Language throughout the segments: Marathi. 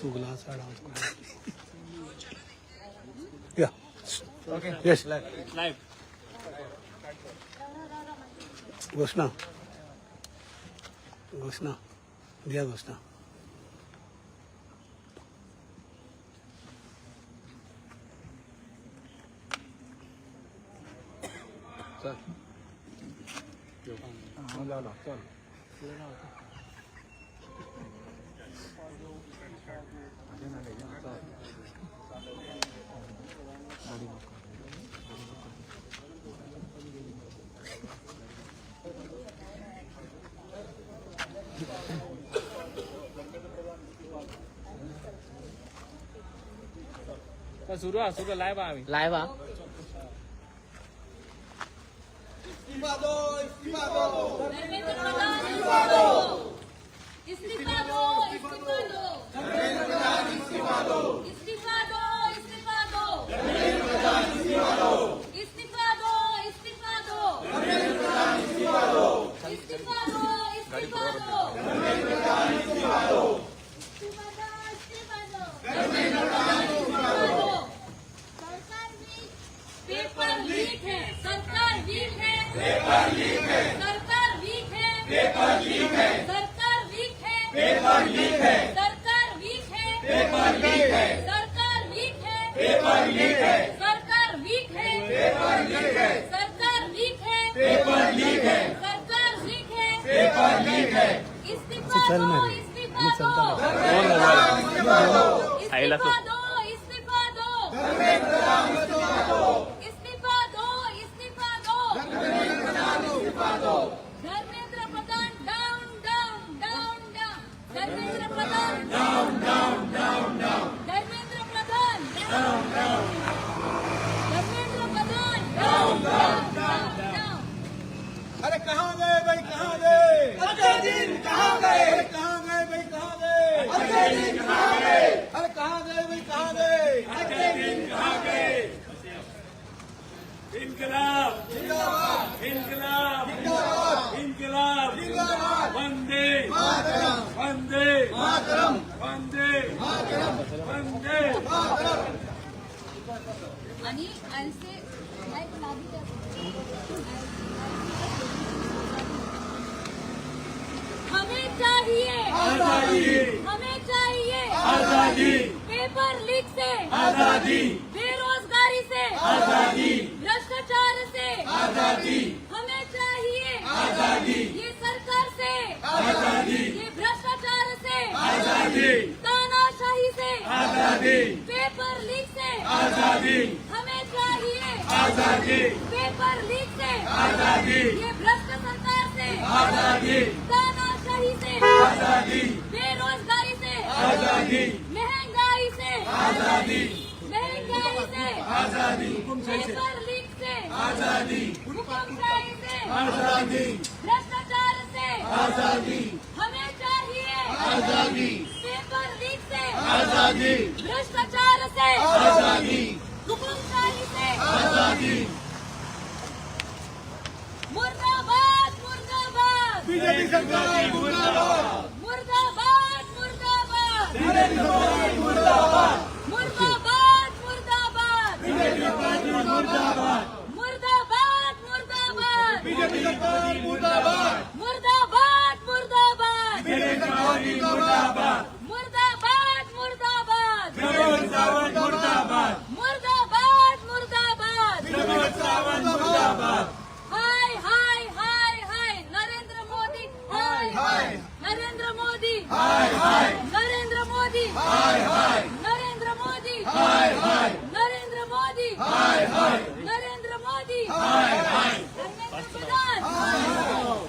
चुगला साडा या यस लाईव्ह घोषणा घोषणा द्या घोषणा सुरू लाईव्ह आम्ही लाईव्ह इस्तीफा दो इस्तीफा दो धर्मेंद्र प्रधान इस्तीफा दो इस्तीफा दो इस्तीफा दो धर्मेंद्र प्रधान इस्तीफा दो इस्तीफा दो इस्तीफा दो धर्मेंद्र प्रधान इस्तीफा दो इस्तीफा दो इस्तीफा दो धर्मेंद्र प्रधान इस्तीफा दो इस्तीफा दो इस्तीफा दो धर्मेंद्र प्रधान इस्तीफा दो इस्तीफा दो इस्तीफा दो धर्मेंद्र प्रधान इस्तीफा दो सरकार वीक पेपर लीक है सरकार वीक है पेपर लीक है सरकार वीक है पेपर लीक है सरकार वीक है पेपर लीक है सरकार वीक है पेपर लीक है सरकार वीक है पेपर लीक है सरकार वीक है पेपर लीक है सरकार वीक है पेपर लीक है सरकार वीक है पेपर लीक है इस्तीफा चल दो मेरे इस्तीफा दो इस्तीफा दो इस्तीफा दो इस्तीफा दो धर्मेंद्र प्रधान इस्तीफा दो इस्तीफा दो इस्तीफा दो धर्मेंद्र प्रधान इस्तीफा दो Dharmendra Pradhan down down down down Dharmendra Pradhan down down down down Dharmendra Pradhan down down Dharmendra Pradhan down down down अरे कहाँ गए भाई कहाँ गए अजय दिन कहाँ गए कहाँ गए भाई कहाँ गए अजय दिन कहाँ गए अरे कहाँ गए भाई कहाँ गए अजय दिन कहाँ गए इन्कलाब जिंदाबाद इन्कलाब जिंदाबाद इन्कलाब जिंदाबाद वंदे मातरम वंदे मातरम वंदे मातरम वंदे मातरम आणि ऐसे लाईक लागू द्या. हमें चाहिए आजादी हमें चाहिए आजादी पेपर लीक से आजादी बेरोजगारी से आजादी भ्रष्टाचार से आजादी हमें चाहिए आजादी ये सरकार से आजादी ये भ्रष्टाचार से आजादी तानाशाही से आजादी पेपर लीक से आजादी हमें चाहिए आजादी पेपर लीक से आजादी ये भ्रष्ट सरकार से आजादी तानाशाही से आजादी बेरोजगारी से आजादी महंगाई से आजादी महंगाई से आजादी पेपर लीक से आजादी हुकुमशाही से आजादी भ्रष्टाचार से आजादी हमें चाहिए आजादी पेपर लीक से आजादी भ्रष्टाचार से आजादी हुकुमशाही से आजादी मुर्दाबाद मुर्दाबाद बीजेपी सरकार मुर्दाबाद मुर्दाबाद मुर्दाबाद नरेंद्र मोदी मुर्दाबाद मुर्दाबाद मुर्दाबाद बीजेपी सरकार मुर्दाबाद मुर्दाबाद मुर्दाबाद बीजेपी सरकार मुर्दाबाद मुर्दाबाद मुर्दाबाद बीजेपी सरकार मुर्दाबाद मुर्दाबाद मुर्दाबाद विनोद सावंत मुर्दाबाद मुर्दाबाद मुर्दाबाद विनोद सावंत मुर्दाबाद हाय हाय हाय हाय नरेंद्र मोदी हाय हाय नरेंद्र मोदी हाय हाय नरेंद्र मोदी हाय हाय नरेंद्र मोदी हाय हाय नरेंद्र मोदी हाय हाय नरेंद्र मोदी हाय हाय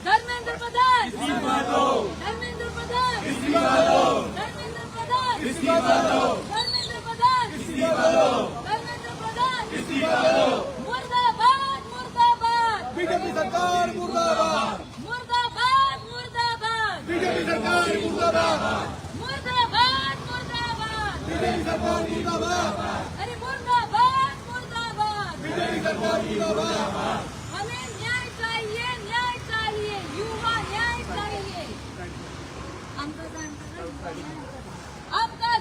धर्मेंद्र प्रधान इस्तीफा दो धर्मेंद्र प्रधान इस्तीफा दो धर्मेंद्र प्रधान इस्तीफा दो धर्मेंद्र प्रधान इस्तीफा दो धर्मेंद्र प्रधान इस्तीफा दो मुर्दाबाद मुर्दाबाद बीजेपी सरकार मुर्दाबाद मुर्दाबाद मुर्दाबाद बीजेपी सरकार मुर्दाबाद मुर्दाबाद मुर्दाबाद बीजेपी सरकार मुर्दाबाद अरे मुर्दाबाद मुर्दाबाद बीजेपी सरकार मुर्दाबाद हमें न्याय चाहिए युवा न्याय चाहिए आपका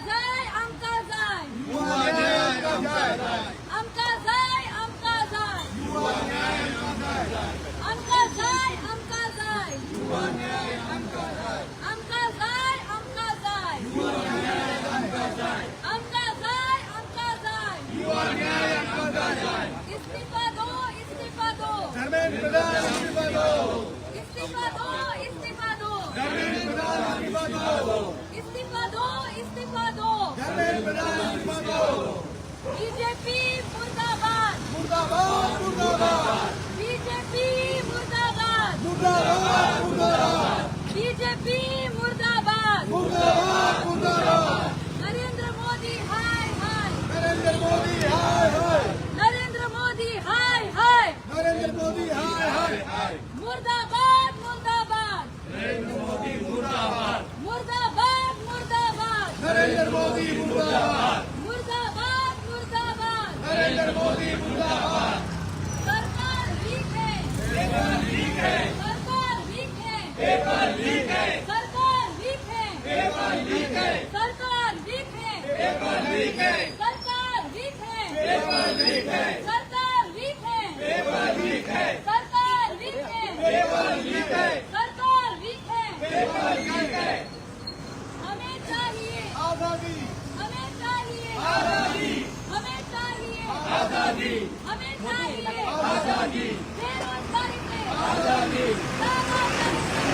बीजेपी मुर्दाबाद मुर्दाबाद मुर्दाबाद बीजेपी मुर्दाबाद मुर्दाबाद मुर्दाबाद बीजेपी मुर्दाबाद मुर्दाबाद मुर्दाबाद नरेंद्र मोदी हाय हाय नरेंद्र मोदी हाय हाय नरेंद्र मोदी हाय हाय नरेंद्र मोदी हाय हाय मुर्दाबाद मुर्दाबाद मुर्दाबाद मुर्दाबाद नरेंद्र मोदी मुर्दाबाद मुर्दाबाद मुर्दाबाद नरेंद्र मोदी मुर्दाबाद सरकार वीक है सरकार वीक है सरकार वीक है पेपर लीक है सरकार वीक है पेपर लीक है सरकार वीक है पेपर लीक है सरकार वीक है पेपर लीक है सरकार वीक है पेपर लीक है सरकार वीक है पेपर लीक है सरकार वीक है पेपर लीक है हमें चाहिए आजादी हमें चाहिए आजादी हमें चाहिए आजादी हमें चाहिए आजादी बेरोजगारी से आजादी दादागिरी से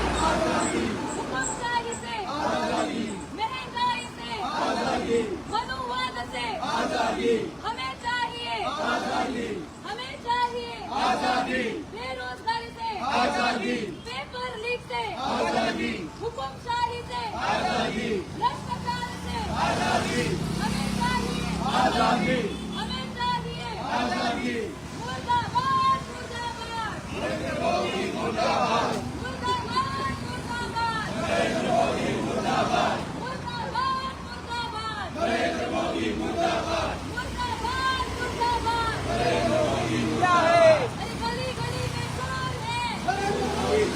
आजादी बेघरी से हुक्मशाही से आजादी महंगाई से आजादी मनुवाद से आजादी हमें चाहिए आजादी हमें चाहिए आजादी बेरोजगारी से आजादी पेपर लीक से आजादी हुक्मशाही से आजादी भ्रष्टाचार से आजादी हमें चाहिए आजादी हमें चाहिए आजादी मुर्दाबाद मुर्दाबाद मुर्दाबाद मुर्दाबाद मुर्दाबाद मुर्दाबाद मुर्दाबाद मुर्दाबाद मुर्दाबाद अरे गली गली में चोर है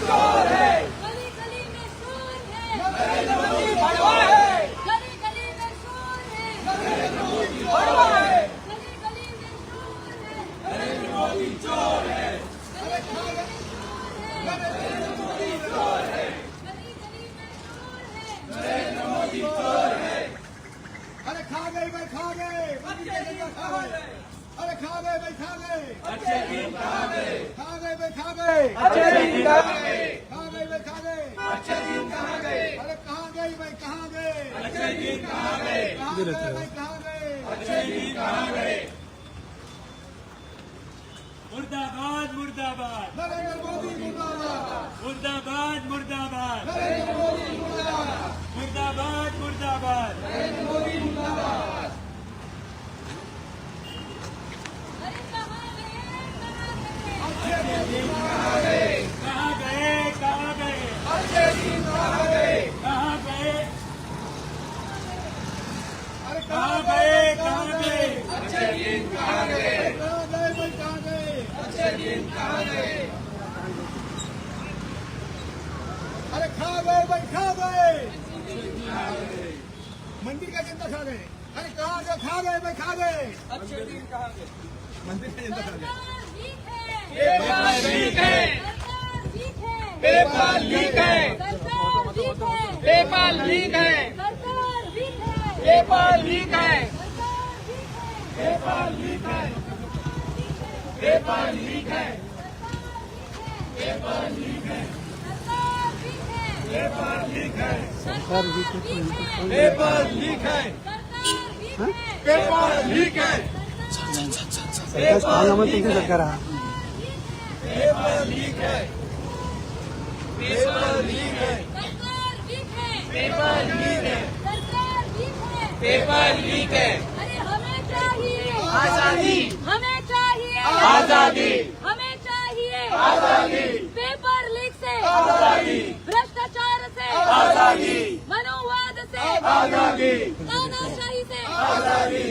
चोर है गली गली में चोर है नरेंद्र मोदी भड़वा है गली गली में चोर है नरेंद्र मोदी भड़वा है गली गली में चोर है नरेंद्र मोदी चोर है गली गली में चोर है नरेंद्र मोदी चोर है गली गली में चोर है नरेंद्र मोदी चोर है अरे खा गए भाई खा गए खा गए अरे खा गए भाई खा गए अच्छे दिन कहाँ गए खा गए भाई खा गए अच्छे दिन कहाँ गए खा गए भाई खा गए अच्छे दिन कहाँ गए अरे कहाँ गए भाई कहाँ गए अच्छे दिन कहाँ गए कहाँ गए भाई कहाँ गए अच्छे दिन कहाँ गए मुर्दाबाद मुर्दाबाद नरेंद्र मोदी मुर्दाबाद मुर्दाबाद मुर्दाबाद नरेंद्र मोदी मुर्दाबाद मुर्दाबाद मुर्दाबाद नरेंद्र मोदी मुर्दाबाद अरे कहाँ गए अच्छे दिन कहाँ गए कहाँ गए अच्छे दिन कहाँ गए कहाँ गए अरे कहाँ गए कहाँ गए अच्छे दिन कहाँ गए कहाँ गए भाई कहाँ गए अच्छे दिन कहाँ गए अरे खा गए भाई खा गए मंदिर का जनता खा गए अरे कहाँ गए खा गए भाई खा गए अच्छे दिन कहाँ गए मंदिर का जनता खा गए सरकार वीक है पेपर लीक है सरकार वीक है पेपर लीक है सरकार वीक है पेपर लीक है सरकार वीक है पेपर लीक है सरकार वीक है पेपर लीक है पेपर लीक है सरकार वीक है पेपर लीक है सरकार वीक है पेपर लीक है सरकार वीक है पेपर लीक है सरकार पेपर लीक है पेपर लीक है सरकार वीक है पेपर लीक है सरकार वीक है पेपर लीक है अरे हमें चाहिए आजादी हमें चाहिए आजादी हमें चाहिए आजादी पेपर लीक से आजादी भ्रष्टाचार से आजादी मनुवाद से आजादी तानाशाही से आजादी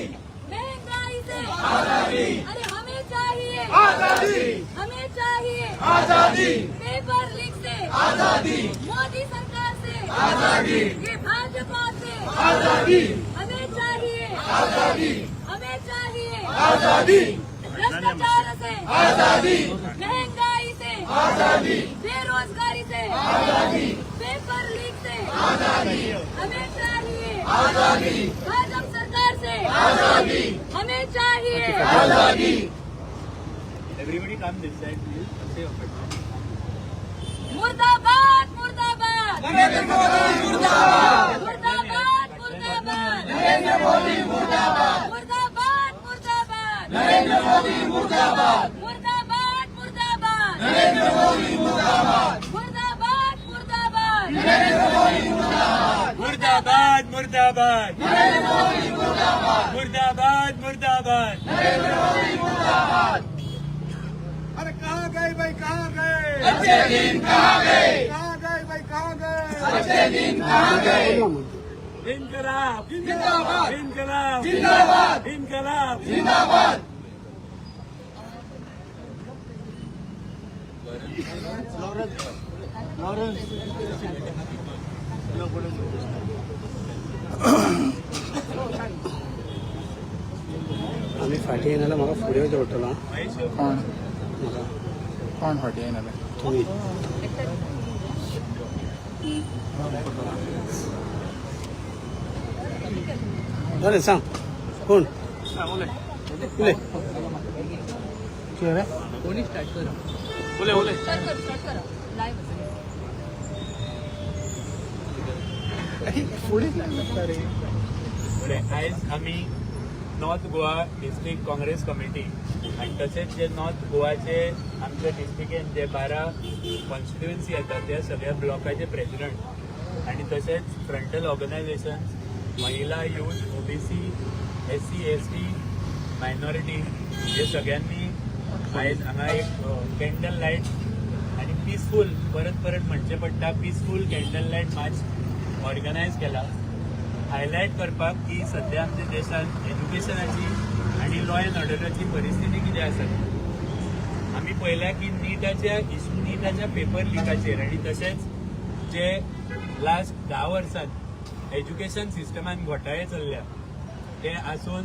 महंगाई से आजादी अरे हमें चाहिए आजादी हमें चाहिए आजादी पेपर लीक से आजादी मोदी सरकार से आजादी ये भाजपा से आजादी हमें चाहिए आजादी हमें चाहिए आजादी भ्रष्टाचार से आजादी महंगाई से आजादी बेरोजगारी से आजादी पेपर लीक से आजादी हमें चाहिए आजादी भाजपा सरकार से आजादी हमें चाहिए आजादी Everybody come this side, please. मुर्दाबाद मुर्दाबाद नरेंद्र मोदी मुर्दाबाद मुर्दाबाद मुर्दाबाद मुर्दाबाद मुर्दाबाद अरे कहाँ गए भाई कहाँ गए अच्छे दिन कहाँ गए कहाँ गए भाई कहाँ गए अच्छे दिन कहाँ गए इनकलाब जिंदाबाद इनकलाब जिंदाबाद इनकलाब जिंदाबाद आम्ही फाटी येण्याला म्हाका फुडें वचचें पडटलो आं. कोण म्हाका कोण फाटी येयनाले तुमी बरें सांग कोण उलय स्टार्ट करा लाईव्ह आयज आमी north Goa district Congress committee आणि तसेच जे नॉर्थ गोवाचे आमच्या डिस्ट्रिक्टेन जे 12 कॉन्स्टिट्युएन्सी येतात त्या सगळ्या ब्लॉकाचे प्रेसिडेंट आणि तसेच फ्रंटल ऑर्गनायझेशन महिला youth OBC SC ST minority हे सगळ्यांनी आयज हांगा एक कॅन्डल लायट आणि पिसफूल परत म्हणचे पडटा peaceful candle light March organise केला हायलायट करपाक की सध्या आमच्या देशात एज्युकेशनाची आणि लॉ अँड ऑर्डराची परिस्थिती कितें आसा आमी पळयल्या की नीटाच्या पेपर लिकाचेर आणि तशेंच जे लास्ट 10 वर्सांत एज्युकेशन सिस्टमान घोटाळे चल्ल्या ते आसून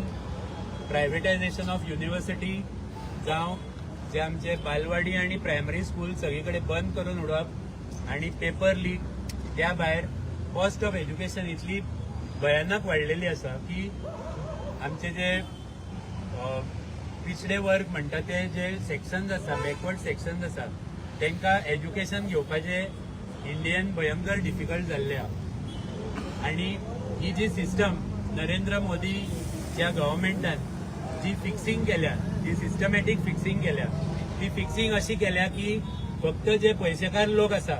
प्रायवेटायझेशन ऑफ युनिव्हर्सिटी जावं जे आमचे बालवाडी आणि प्रायमरी स्कूल सगळे कडेन बंद करून उडोवप आणि पेपर लीक त्या भायर कॉस्ट ऑफ एज्युकेशन इतली भयानक वाडलेली आसा की आमचे जे पिछडे वर्ग म्हणटा ते जे सेक्शन्स आसा बॅकवर्ड सेक्शन्स आसा तांकां एज्युकेशन घेवपाचे इंडियन भयंकर डिफिकल्ट जाल्ले आहा आणि ही जी सिस्टम नरेंद्र मोदी ह्या गव्हर्मेंटान जी फिक्सिंग केल्या जी सिस्टमॅटीक फिक्सिंग केल्या ती फिक्सिंग अशी केल्या की फक्त जे पयशेकार लोक आसा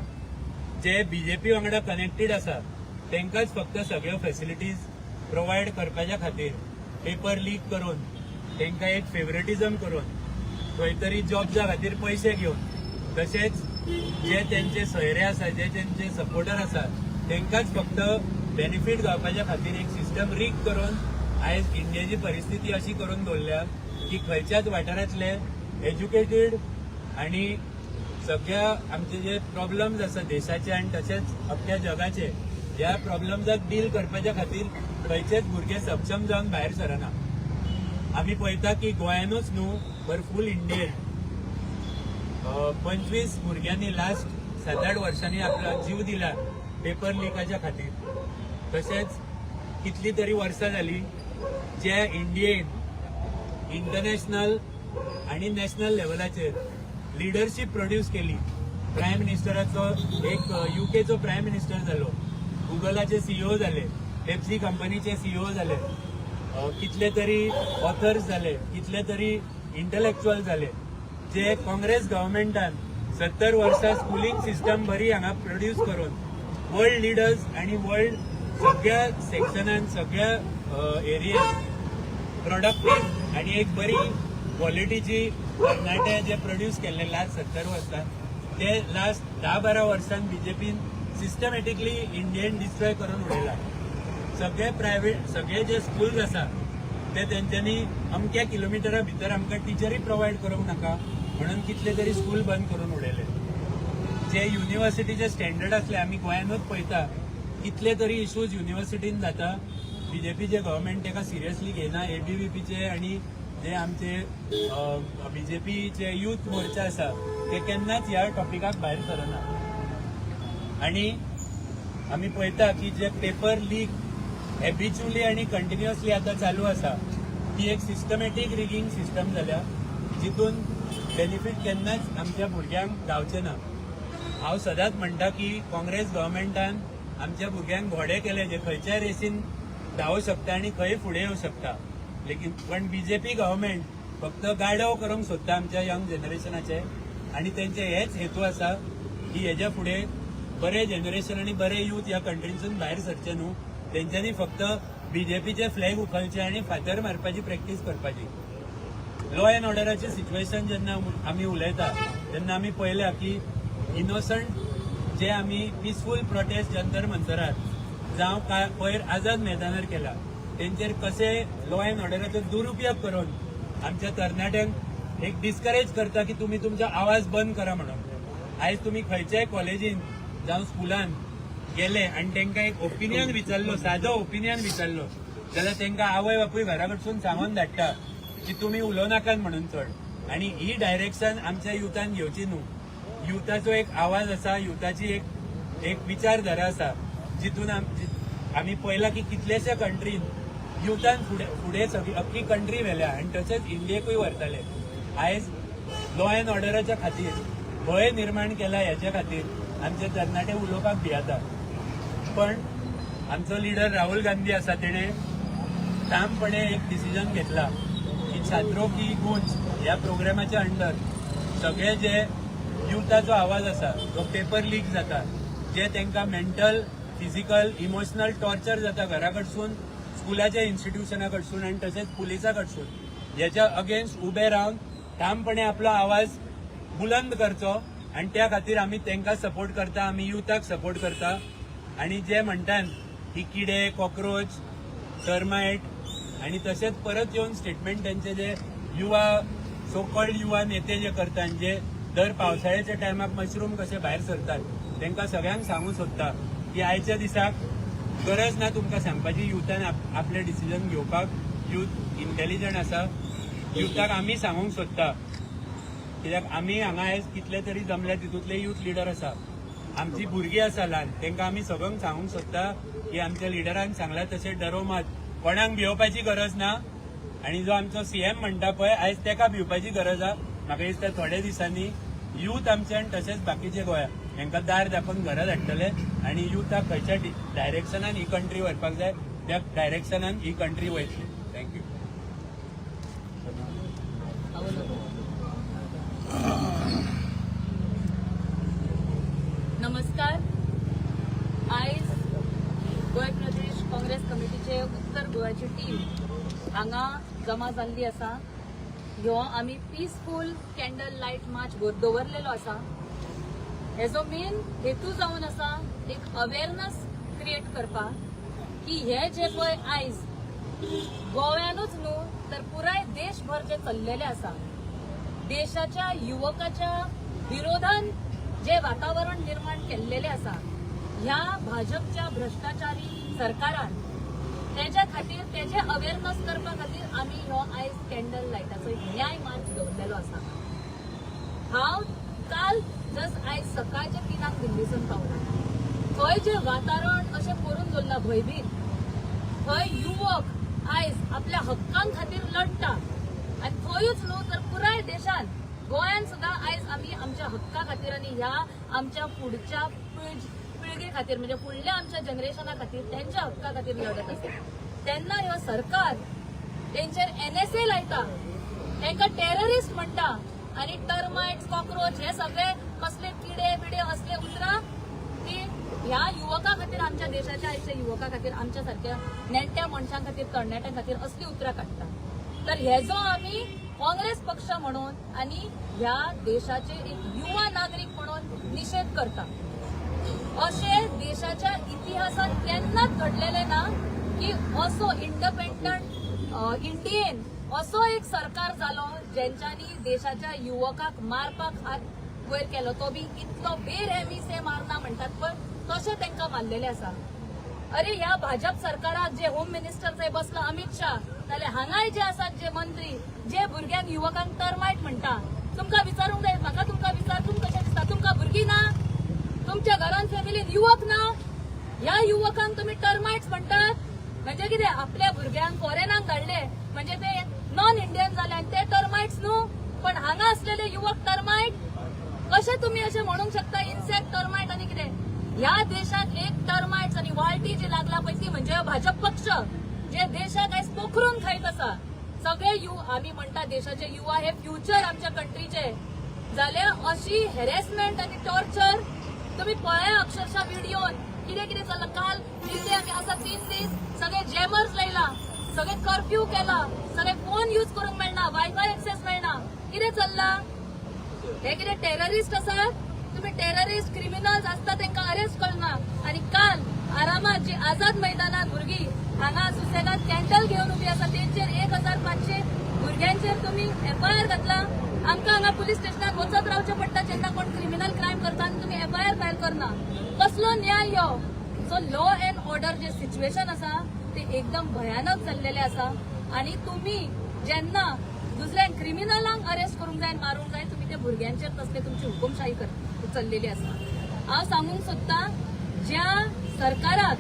जे बीजेपी वांगडा कनेक्टेड आसा तांकांच फक्त सगळ्यो फॅसिलिटीज प्रोवायड करपाच्या खातीर पेपर लीक करून तांकां एक फेवरेटिझम करून खंय तरी जॉब्सा खातीर पयशे घेवन तशेंच जे तेंचे सोयरे आसा जे तेंचे सपोर्टर आसा तांकांच फक्त बेनिफीट गावपाच्या खातीर एक सिस्टम रीक करून आयज इंडियेची परिस्थिती अशी करून दवरल्या की खंयच्याच वाठारांतले एज्युकेटेड आणि सगळ्या आमचे जे प्रॉब्लम्स आसा देशाचे आणि तशेंच अख्ख्या जगाचे ह्या प्रॉब्लम्साक डील करपाच्या खातीर खंयचेच भुरगे सक्षम जावन भायर सरना आमी पळयता की गोंयानूच न्हू पर फूल इंडियेन 25 भुरग्यांनी लास्ट 7-8 वर्सांनी आपलो जीव दिला पेपर लिकाच्या खातीर तशेंच कितली तरी वर्सां जाली जे इंडियेन इंटरनॅशनल आणि नॅशनल लेवलाचेर लिडरशीप प्रोड्यूस केली प्रायम मिनिस्टराचो एक UKचो प्रायम मिनिस्टर जालो गुगलाचे CEO जाले पेप्सी कंपनीचे CEO जाले कितले तरी ऑथर्स जाले कितले तरी इंटलेक्च्युअल जाले जे काँग्रेस गव्हर्मेंटान 70 वर्सां स्कुलिंग सिस्टम बरी हांगा प्रोड्यूस करून वर्ल्ड लिडर्स आणि वर्ल्ड सगळ्या सेक्शनान सगळ्या एरियेत प्रोडक्टीव आणि एक बरी क्वॉलिटीची तरणाटे जे प्रोड्यूस केल्ले लास्ट 70 वर्सां ते लास्ट 10-12 वर्सांन बीजेपीन सिस्टमॅटिकली इंडियन डिस्ट्रॉय करून उडयला सगळे प्रायव्हेट सगळे जे स्कूल्स आसा ते तेंच्यांनी अमक्या किलोमिटरा भितर आमकां टिचरी प्रोवायड करूंक नाका म्हणून कितले तरी स्कूल बंद करून उडयले जे युनिव्हर्सिटीचे स्टँडर्ड आसले आमी गोंयानूच पळयता कितले तरी इश्यूज युनिव्हर्सिटीन जाता बीजेपीचे गव्हर्मेंट ताका सिरियसली घेयना ABVPचे आणि जे आमचे बीजेपीचे युथ मोर्चा आसा ते केन्नाच ह्या टॉपिकाक भायर सरना आणि आमी पळयता की जे पेपर लीक हॅबिच्युअली आणि कंटिन्युअसली आता चालू आसा ती एक सिस्टमॅटीक रिगिंग सिस्टम जाल्या जितून बेनिफीट केन्नाच आमच्या भुरग्यांक गावचे ना हांव सदांच म्हणटा की काँग्रेस गव्हर्मेंटान आमच्या भुरग्यांक घोडे केले जे खंयच्याय रेसीन धांवूं शकता आणि खंय फुडें येवं शकता लेकिन पण बीजेपी गव्हर्मेंट फक्त गाडव करूंक सोदता आमच्या यंग जनरेशनाचे आणि तेंचे हेच हेतू आसा की हेच्या फुडें बरे जनरेशन आणि बरे यूथ ह्या कंट्रीसून भायर सरचे न्हू तेंच्यांनी फक्त बीजेपीचे फ्लॅग उखलचे आणि फातर मारपाची प्रॅक्टीस करपाची. लॉ अँड ऑर्डराचे सिच्युएशन जेन्ना आमी उलयता तेन्ना आमी पळयल्या की इनोसंट जे आमी पिसफूल प्रोटेस्ट जंतर मंतरार जावं पयर आझाद मैदानार केला तेंचेर कसे लॉ अँड ऑर्डराचो दुरुपयोग करून आमच्या तरणाट्यांक एक डिस्करेज करता की तुम्ही तुमचा आवाज बंद करा म्हणून. आयज तुम्ही खंयच्याय कॉलेजीन जावं स्कुलान गेले आणि तांकां एक ओपिनियन विचारलो, सादो ओपिनियन विचारलो जाल्यार तांकां आवय बापूय घरा कडसून सांगून धाडटा की तुम्ही उलोवनाकात म्हणून चड. आणि ही डायरेक्शन आमच्या युथान घेवची न्हू. युथाचो एक आवाज आसा, युथाची एक विचारधारा आसा जितून आमी पळयला की कितलेशे कंट्रीन युथान फुडें सगळी अख्खी कंट्री व्हेल्या आनी तशेंच इंडियेकूय व्हरतले. आयज लॉ अँड ऑर्डराच्या खातीर भंय निर्माण केला हेच्या खातीर आमचे तरणाटे उलोवपाक भियेता. पण आमचो लिडर राहुल गांधी आसा तेणे ठामपणे एक डिसिजन घेतला की छात्रों की गूंज ह्या प्रोग्रामाच्या अंडर सगळे जे युथाचो आवाज आसा तो पेपर लीक जाता, जे तांकां मेंटल, फिजिकल, इमोशनल टॉर्चर जाता घरा कडसून, स्कुलाच्या इन्स्टिट्यूशना कडसून आनी तशेंच पुलिसा कडसून, हेच्या अगेन्स्ट उबे रावन ठामपणे आपलो आवाज बुलंद करचो. आनी त्या खातीर आमी तांकां सपोर्ट करता, आमी युथाक सपोर्ट करता. आनी जे म्हणटात की किडे, कॉक्रोच, टर्मायट आनी तशेंच परत येवन स्टेटमेंट तांचे जे युवा सो कॉल्ड युवा नेते जे करतात, जे दर पावसाळ्याच्या टायमाक मशरूम कशे भायर सरतात, तांकां सगळ्यांक सांगूं सोदता की आयच्या दिसाक गरज ना तुमकां सांगपाची युथान आपले डिसिजन घेवपाक. युथ इंटेलिजंट आसा. युथाक आमी सांगूंक सोदता कित्याक आमी हांगा आयज कितले तरी जमल्या तितूंतले युथ लिडर आसा. आमची भुरगीं आसा ल्हान, तांकां आमी सगळ्यांक सांगूंक सोदता की आमच्या लिडरान सांगला तशें डरो मात, कोणाक भिवपाची गरज ना. आनी जो आमचो सीएम म्हणटा पळय आयज ताका भिवपाची गरज आहा. म्हाका दिसता थोड्या दिसांनी युथ आमचे आनी तशेंच बाकीचे गोंया हांकां दार दाखोवन घरा धाडटले आनी युथाक खंयच्या डायरेक्शनान ही कंट्री व्हरपाक जाय त्या डायरेक्शनान ही कंट्री वयतली. थँक्यू. नमस्कार. आयज गोंय प्रदेश काँग्रेस कमिटीचे उत्तर गोव्याची टीम हांगा जमा जाल्ली आसा. ह्यो आमी पीसफूल कॅन्डल लायट मार्च दवरलेलो आसा. हेजो मेन हेतू जावन आसा एक अवेरनेस क्रिएट करपाक की हे जे पळय आयज गोव्यानूच न्हू तर पुराय देशभर जे चल्लेले आसा, देशाच्या युवकाच्या विरोधान जे वातावरण निर्माण केल्लेले आसा ह्या भाजपच्या भ्रष्टाचारी सरकारान, तेच्या खातीर तेजे अवेरनेस करपा खातीर आमी हो आयज कॅन्डल लायटाचो न्याय मार्च दवरलेलो आसा. हांव काल जस्ट आयज सकाळच्या 3 दिल्लीसून पावला. थंय जे वातावरण अशें करून दवरला भयभीत, थंय युवक आयज आपल्या हक्कां खातीर लढटा आनी थंयूच न्हू तर पुराय देशान गोंयान सुद्धा आयज आमी आमच्या हक्का खातीर आनी ह्या आमच्या फुडच्या पिळगे खातीर म्हणजे फुडल्या आमच्या जनरेशना खातीर त्यांच्या हक्का खातीर लढत आसा. तेन्ना ह्यो सरकार तेंचेर NSA लायता, तांकां टेररिस्ट म्हणटा आनी टर्मायट्स, कॉक्रोच हे सगळे कसले किडे बिडे असले उतरां ती ह्या युवकां खातीर, आमच्या देशाच्या आयच्या युवकां खातीर, आमच्या सारख्या नेण्ट्या मनशां खातीर, तरणाट्यां खातीर असली उतरां काडटा. तर हेजो आमी काँग्रेस पक्ष म्हणून आनी ह्या देशाचे एक युवा नागरीक म्हणून निषेध करता. अशे देशाच्या इतिहासात केन्नाच घडलेले ना की असो इंडिपेंडंट इंडियेन असो एक सरकार जालो जेंच्यांनी देशाच्या युवकाक मारपाक हात वयर केलो, तो बी इतलो बेरहमीसे मारना म्हणटात पळय तशें तांकां मारलेले आसा. अरे ह्या भाजप सरकाराक जे होम मिनिस्टर थंय बसला अमित शाह, जाल्यार हांगाय जे आसात जे मंत्री जे भुरग्यांक युवकांक टर्मायट म्हणटा, तुमकां विचारूंक जाय, म्हाका तुमकां विचारूंक कशें दिसता, तुमकां भुरगीं ना, तुमच्या घरान फॅमिलीन युवक ना, ह्या युवकांक तुमी टर्मायट्स म्हणटात. म्हणजे कितें आपल्या भुरग्यांक फॉरेनाक धाडले म्हणजे ते नॉन इंडियन जाले आनी ते टर्मायट्स न्हू, पण हांगा असलेले युवक टर्मायट कशें तुमी अशें म्हणूंक शकता. इन्सेक्ट, टर्मायट आनी कितें, ह्या देशात एक टर्मायट्स आनी वाळटी जी लागला पळय ती म्हणजे भाजप पक्ष जे देशाक आयज पोखरून खायत आसा. सगळे आमी म्हणटा देशाचे युवा हे फ्युचर आमच्या कंट्रीचे, जाल्यार अशी हॅरेसमेंट आनी टॉर्चर तुम्ही पळया अक्षरशः व्हिडिओन कितें कितें चल्लां काल दिल्ली आसा 3 दीस सगळे जॅमर्स लायला सगळे कर्फ्यू केला सगळे फोन यूज करूंक मेळना वायफाय एक्सेस मेळना कितें चल्लां हे कितें टेररिस्ट आसा तुम्ही टेररिस्ट क्रिमिनल्स असता तांकां अरेस्ट करना आणि काल आरामात जी आझाद मैदानात भुरगीं हांगा सुसेगाद कॅन्डल घेवन उभी आसा तेंचेर 1500 भुरग्यांचेर तुम्ही FIR घातला आमकां हांगा पुलीस स्टेशनात वचत रावचें पडटा जेन्ना कोण क्रिमिनल क्रायम करता आनी तुम्ही FIR फायल करना कसलो न्याय यो सो लॉ अँड ऑर्डर जे सिच्युएशन आसा ते एकदम भयानक जाल्लेले आसा आणि तुम्ही जेन्ना दुसऱ्या क्रिमिनलांक अरेस्ट करूंक जाय मारूंक जाय तुम्ही त्या भुरग्यांचेर तसले तुमची हुकुमशाही चल्लेली आसा हांव सांगूंक सोदतां ज्या सरकाराक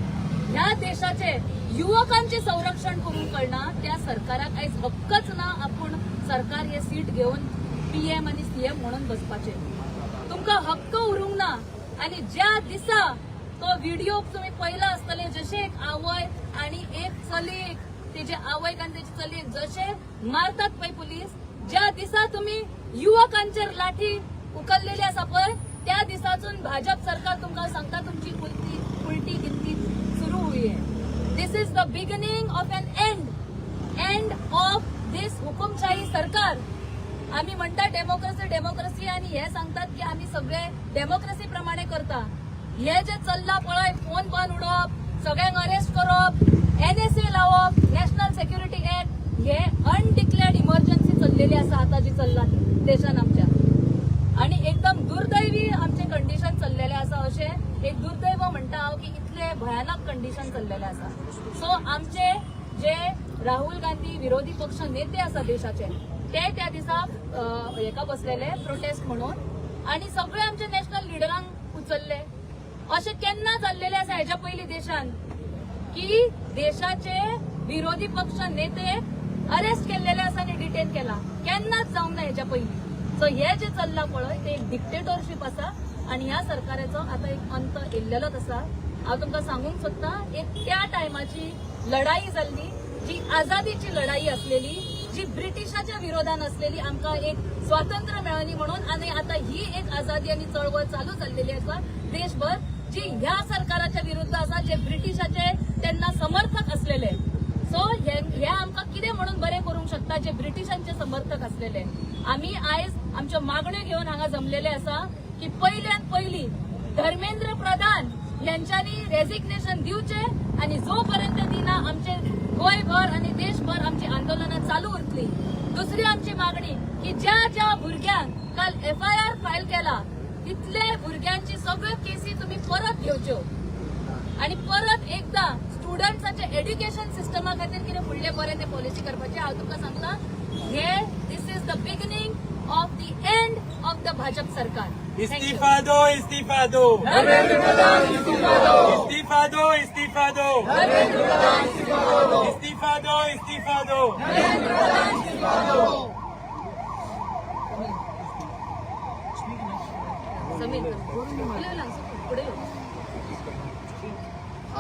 ह्या देशाचे युवकांचे संरक्षण करूंक कळना त्या सरकाराक आयज हक्कच ना आपूण सरकार हे सीट घेवन PM आणि CM म्हणून बसपाचे तुमकां हक्क उरूंक ना आणि ज्या दिसा तो व्हिडिओ तुम्ही पळयला आसतले जशे एक आवय आणि एक चलयेक तेजे आवयक आनी तेजी चलयेक जशे मारतात पळय पुलीस ज्या दिसा तुम्ही युवकांचेर लाठी उखललेली आसा पळय त्या दिसासून भाजप सरकार तुमकां सांगता तुमची उलटी गिनती सुरू हुई है this is the beginning of an end of this हुकुमशाही सरकार आम्ही म्हणटा डेमोक्रेसी आणि हे सांगतात की आम्ही सगळे डेमोक्रेसी प्रमाणे करता हे जे चल्ला पळय फोन बंद उडोवप सगळ्यांक अरेस्ट करप NSA लावप नॅशनल सेक्युरिटी ऍक्ट हे अनडिक्लेअर्ड इमर्जन्सी चल्लेली आसा आता जी चल्ला देशान आमच्या आणि एकदम दुर्दैवी आमचे कंडिशन चल्लेले आसा अशे एक दुर्दैव म्हणटा हांव की इतले भयानक कंडिशन चल्लेले आसा सो आमचे जे राहुल गांधी विरोधी पक्ष नेते आसा देशाचे ते त्या दिसा हेका बसलेले प्रोटेस्ट म्हणून आणि सगळे आमचे नॅशनल लिडरांक उचलले अशें केन्ना जाल्लेले आसा हेच्या पयलीं देशान की देशाचे विरोधी पक्ष नेते अरेस्ट केलेले आसा आणि डिटेन केला केन्नाच जावंक ना हेच्या पयलीं सो हे जे चल्ला पळय ते एक डिक्टेटरशीप आसा आणि ह्या सरकाराचो आता एक अंत येयल्लेलोच आसा हांव तुमकां सांगूंक सोदतां एक त्या टायमाची लढाई जाल्ली जी आझादीची लढाई असलेली जी ब्रिटिशाच्या विरोधान असलेली आमकां एक स्वातंत्र्य मेळ्ळी म्हणून आणि आता ही एक आझादी आणि चळवळ चालू जाल्लेली आसा देशभर जी ह्या सरकाराच्या विरुद्ध आसा जे ब्रिटिशाचे त्यांना समर्थक असलेले सो हे आमकां कितें म्हणून बरें करूंक शकता जे ब्रिटिशांचे समर्थक असलेले आम्ही आयज आमच्यो मागण्यो घेवन हांगा जमलेले आसा की पयल्यान पयली धर्मेंद्र प्रधान यांच्यानी रेजिग्नेशन दिवचे आणि जोपर्यंत दिना आमचे गोयभर आणि देशभर आमची आंदोलनं चालू उरतली दुसरी आमची मागणी की ज्या भुरग्यांक काल FIR फायल केला तिथले भुरग्यांची सगळ्यो केसी तुम्ही परत घेवच्यो आणि परत एकदा स्टुडंट्साचे एड्युकेशन सिस्टमा खातीर कितें फुडले बरें ते पॉलिसी करपाचे हांव तुमकां सांगता हे this is the beginning of the end of the Bhajap सरकार इस्तीफा दो इस्तीफा दो इस्तीफा दो इस्तीफा दो इस्तीफा दो इस्तीफा दो समीर पुढे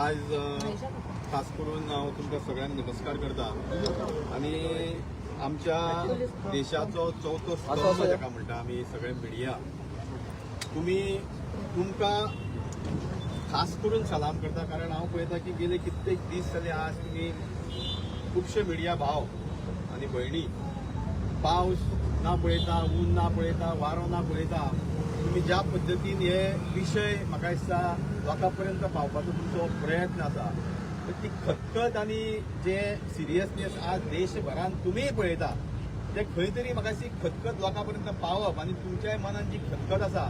आज खास करून हांव तुमकां सगळ्यांक नमस्कार करता आणि आमच्या देशाचो चवथो स्तंभ जाका म्हणटा आमी सगळे मिडिया तुमकां खास करून सलाम करता कारण हांव पळयता की गेले कित्येक दीस जाले आज तुमी खुबशे मिडिया भाव आनी भयणी पावस ना पळयता ऊन ना पळयता वारो ना पळयता तुम्ही ज्या पद्दतीन हे विशय म्हाका दिसता लोकां पर्यंत पावपाचो तुमचो प्रयत्न आसा ती खतखत आनी जे सिरियसनेस आज देशभरान तुमीय पळयता ते खंय तरी म्हाका दिसता खतखत लोकां पर्यंत पावप आनी तुमच्याय मनान जी खतखत आसा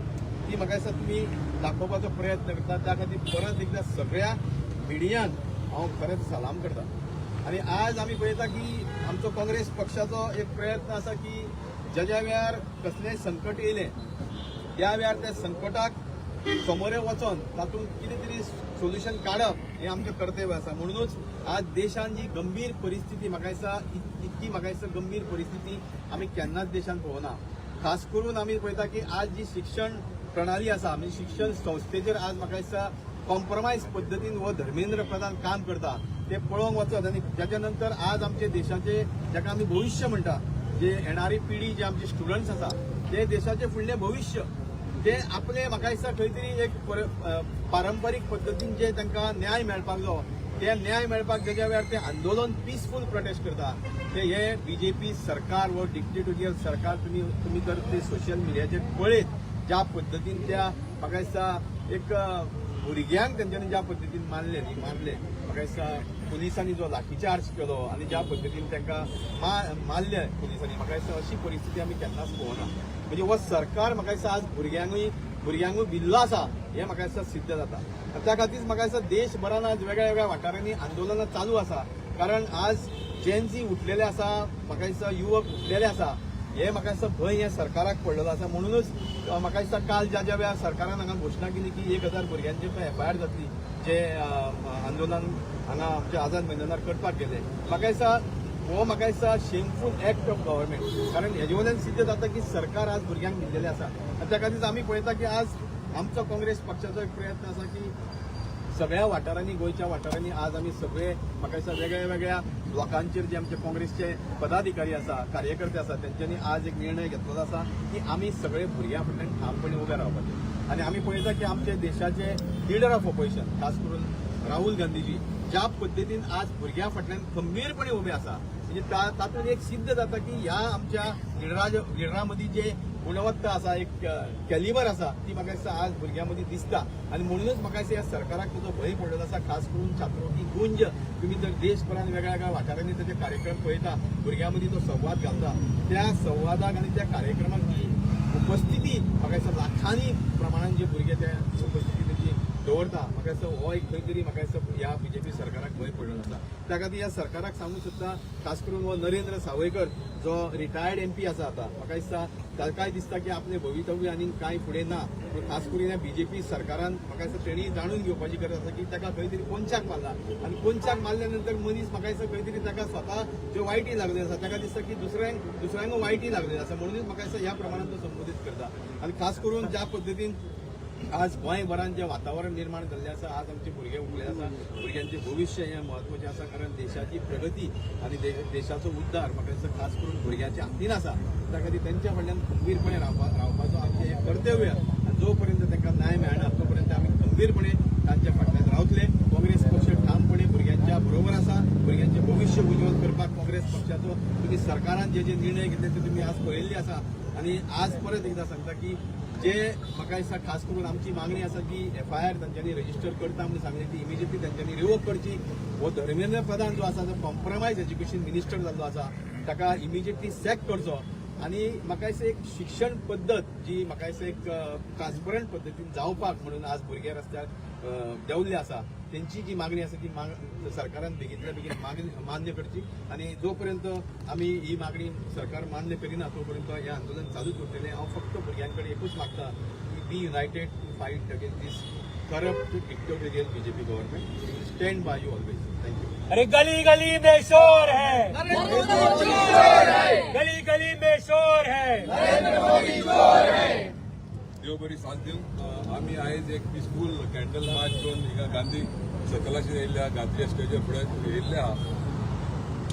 ती म्हाका दिसता तुमी दाखोवपाचो प्रयत्न करता त्या खातीर परत एकदा सगळ्या मिडियान हांव खरेंच सलाम करता आनी आज आमी पळयता की आमचो काँग्रेस पक्षाचो एक प्रयत्न आसा की ज्या वेळार कसलेंय संकट येयलें त्या वेळार त्या संकटाक समोरे वचोन तातूंत कितें तरी सोल्युशन काडप हें आमचें कर्तव्य आसा म्हणूनच आज देशान जी गंभीर परिस्थिती म्हाका दिसता इतकी म्हाका दिसता गंभीर परिस्थिती आमी केन्नाच देशान पळोवना खास करून आमी पळयता की आज जी शिक्षण प्रणाली आसा म्हणजे शिक्षण संस्थेचेर आज म्हाका दिसता कॉम्प्रोमायज पद्दतीन हो धर्मेंद्र प्रधान काम करता ते पळोवंक वचत आनी त्याच्या नंतर आज आमचे देशाचे जाका आमी भविश्य म्हणटा जे येणारी पिढी जे आमचे स्टुडंट्स आसा ते देशाचे फुडलें भविश्य ते आपले म्हाका दिसता खंय तरी एक पारंपारीक पद्दतीन जे तांकां न्याय मेळपाक जाय ते न्याय मेळपाक ज्या वेळार ते आंदोलन पीसफूल प्रोटेस्ट करता ते हे बीजेपी सरकार व डिक्टेटोरियल सरकार तुम्ही जर ते सोशल मिडियाचेर पळयत ज्या पद्दतीन त्या म्हाका दिसता एक भुरग्यांक तेंच्यांनी ज्या पद्दतीन मारले म्हाका दिसता पुलिसांनी जो लाठीचार्ज केलो आनी ज्या पद्दतीन तांकां मारले पुलिसांनी म्हाका दिसता अशी परिस्थिती आमी केन्नाच पळोवना म्हणजे हो सरकार म्हाका दिसता आज भुरग्यांकूय भिल्लो आसा हें म्हाका दिसता सिद्ध जाता त्या खातीर म्हाका दिसता देशभरान आज वेगळ्या वेगळ्या वाठारांनी आंदोलनां चालू आसा कारण आज जेन्झी उठलेले आसा म्हाका दिसता युवक उठलेले आसा हे म्हाका दिसता भंय हे सरकाराक पडलेलो आसा म्हणूनच म्हाका दिसता काल ज्या वेळार सरकारान हांगा घोशणा केली की 1000 भुरग्यांचेर FIR जातली जे आंदोलन हांगा आमच्या आझाद मैदानार करपाक गेले म्हाका दिसता हो म्हाका दिसता शेमफूल एक्ट ऑफ गव्हर्नमेंट कारण हेजे वयल्यान सिद्ध जाता की सरकार आज भुरग्यांक भिल्लेले आसा आनी त्या खातीर आमी पळयता की आज आमचो काँग्रेस पक्षाचो एक प्रयत्न आसा की सगळ्या वाठारांनी गोंयच्या वाठारांनी आज आमी सगळे म्हाका दिसता वेगळ्या वेगळ्या लोकांचेर जे आमचे काँग्रेसचे पदाधिकारी आसा कार्यकर्ते आसा तेंच्यांनी आज एक निर्णय घेतलेलो आसा की आमी सगळे भुरग्यां फाटल्यान ठामपणे उबे रावपाचे आनी आमी पळयता की आमचे देशाचे लिडर ऑफ ऑपोजिशन खास करून राहुल गांधीजी ज्या पद्दतीन आज भुरग्यां फाटल्यान खंबीरपणे उबे आसा म्हणजे तातूंत एक सिद्ध जाता की ह्या आमच्या लिडरा मदीं जे गुणवत्ता आसा एक कॅलिबर आसा ती म्हाका दिसता आज भुरग्यां मदीं दिसता आनी म्हणूनच म्हाका दिसता ह्या सरकाराक ताजो भंय पडलेलो आसा खास करून छात्रवृत्ती गुंज तुम्ही जर देशभरान वेगळ्या वेगळ्या वाठारांनी ताचे कार्यक्रम पळयता भुरग्यां मदीं तो संवाद घालता त्या संवादाक आनी त्या कार्यक्रमाक जी उपस्थिती म्हाका दिसता लाखांनी प्रमाणान जे भुरगे त्या उपस्थिती ताची दवरता म्हाका दिसता हो एक खंय तरी म्हाका दिसता ह्या बीजेपी सरकाराक भंय पडलेलो आसा त्या खातीर ह्या सरकाराक सांगूंक सोदता खास करून हो नरेंद्र सावयकर जो रिटायर्ड MP आसा आता म्हाका दिसता ताकाय दिसता की आपले भवितव्य आनी कांय फुडें ना पूण खास करून ह्या बीजेपी सरकारान म्हाका दिसता तेणी जाणून घेवपाची गरज आसा की ताका खंय तरी कोणच्याक मारला आनी कोणच्याक मारल्या नंतर मनीस म्हाका दिसता खंय तरी ताका स्वता ज्यो वायटी लागले आसा ताका दिसता की दुसऱ्यांक वायटी लागले आसा म्हणूनच म्हाका दिसता ह्या प्रमाणात तो संबोधीत करता आनी खास करून ज्या पद्दतीन आज गोंयभरान जे वातावरण निर्माण जाल्लें आसा आज आमचे भुरगे उठले आसा भुरग्यांचे भविष्य हें म्हत्वाचें आसा कारण देशाची प्रगती आनी देशाचो उद्धार म्हाका दिसता खास करून भुरग्यांच्या हातीन आसा त्या खातीर तेंच्या फाटल्यान खंबीरपणे रावपाचो आमचें हें कर्तव्य आनी जो पर्यंत तांकां न्याय मेळना तो पर्यंत आमी खंबीरपणे तांच्या फाटल्यान रावतले काँग्रेस पक्ष ठामपणे भुरग्यांच्या बरोबर आसा भुरग्यांचें भविष्य उज्वल करपाक काँग्रेस पक्षाचो तुमी सरकारान जे निर्णय घेतले ते तुमी आज पळयल्ले आसा आनी आज परत एकदां सांगता की जे म्हाका दिसता खास करून आमची मागणी आसा की FIR तांच्यांनी रजिस्टर करता म्हणून सांगलें ती इमिजिएटली तांच्यांनी रिवोक करची हो धर्मेंद्र प्रधान जो आसा जो कॉम्प्रोमायज एज्युकेशन मिनिस्टर जाल्लो आसा ताका इमिजिएटली सॅक करचो आनी म्हाका दिसता एक शिक्षण पद्दत जी म्हाका दिसता एक ट्रान्सपरंट पद्दतीन जावपाक म्हणून आज भुरगे रस्त्यार देंवल्ले आसा तेंची जी मागणी आसा ती सरकारान बेगींतल्या बेगीन मान्य करची आनी जो पर्यंत आमी ही मागणी सरकार मान्य करिना तो पर्यंत हें आंदोलन चालूच उरतलें हांव फक्त भुरग्यां कडेन एकूच मागता की be united to fight against this corrupt dictatorial BJP government stand by you always thank you अरे गली गली में शोर है गली गली में शोर है देव बरी साथ दिवन आमी आयज एक पिसफूल कॅन्डल मार्च करून हिंगा गांधी सर्कलाचेर येयल्या गांधी स्टेजा फुडें येयल्ले आहा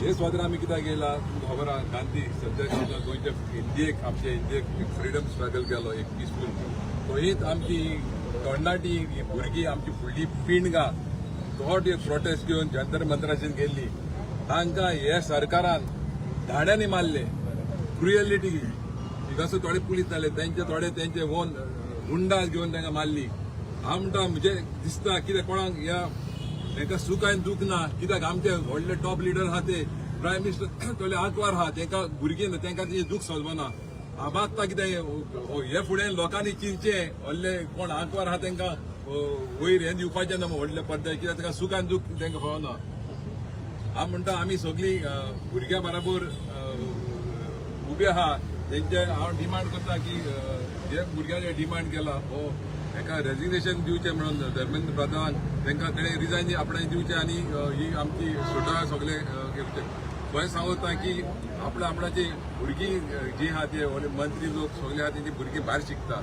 हे सुवातेर आमी कित्याक येयला तुमकां खबर आहा गांधी सद्या गोंयच्या इंडियेक आमच्या इंडियेक एक फ्रिडम स्ट्रगल केलो एक पिसफूल तो हीच आमची तरणाटी ही भुरगीं आमची फुडली पिणगां तोट एक प्रोटेस्ट घेवन जंतर मंतराचेर गेल्ली तांकां हे सरकारान धाड्यांनी मारले क्रुएलिटी कसो थोडे पुलीस जाले तेंचे थोडे तेंचे ओन गुंडास घेवन तांकां मारली आमकां म्हणजे दिसता कितें कोणाक ह्या तांकां सुख आनी दूख ना कित्याक आमचे व्हडले टॉप लिडर आहा ते प्रायम मिनिस्टर थोडे आंकवार आहा तांकां भुरगीं तांकां तेजें दूख समजना आबागता कितें हे फुडें लोकांनी चिंतचे व्हडले कोण आंकवार आहा तांकां वयर हें दिवपाचें ना व्हडले पद्दत कित्याक तांकां सुख आनी दूख तांकां कळना हांव म्हणटा आमी सगळीं भुरग्यां बरोबर उबे आहा तेंचे हांव डिमांड करता की जे भुरग्याचे डिमांड केला हो ताका रेजिग्नेशन दिवचें म्हणून धर्मेंद्र प्रधान तांकां तेणें रिजायन आपणाचें दिवचें आनी ही आमची सुटां सगळे घेवचे गोंय सांगता की आपणाची भुरगीं जीं आहा ते मंत्री लोक सगळे आहा तेंची भुरगीं भायर शिकता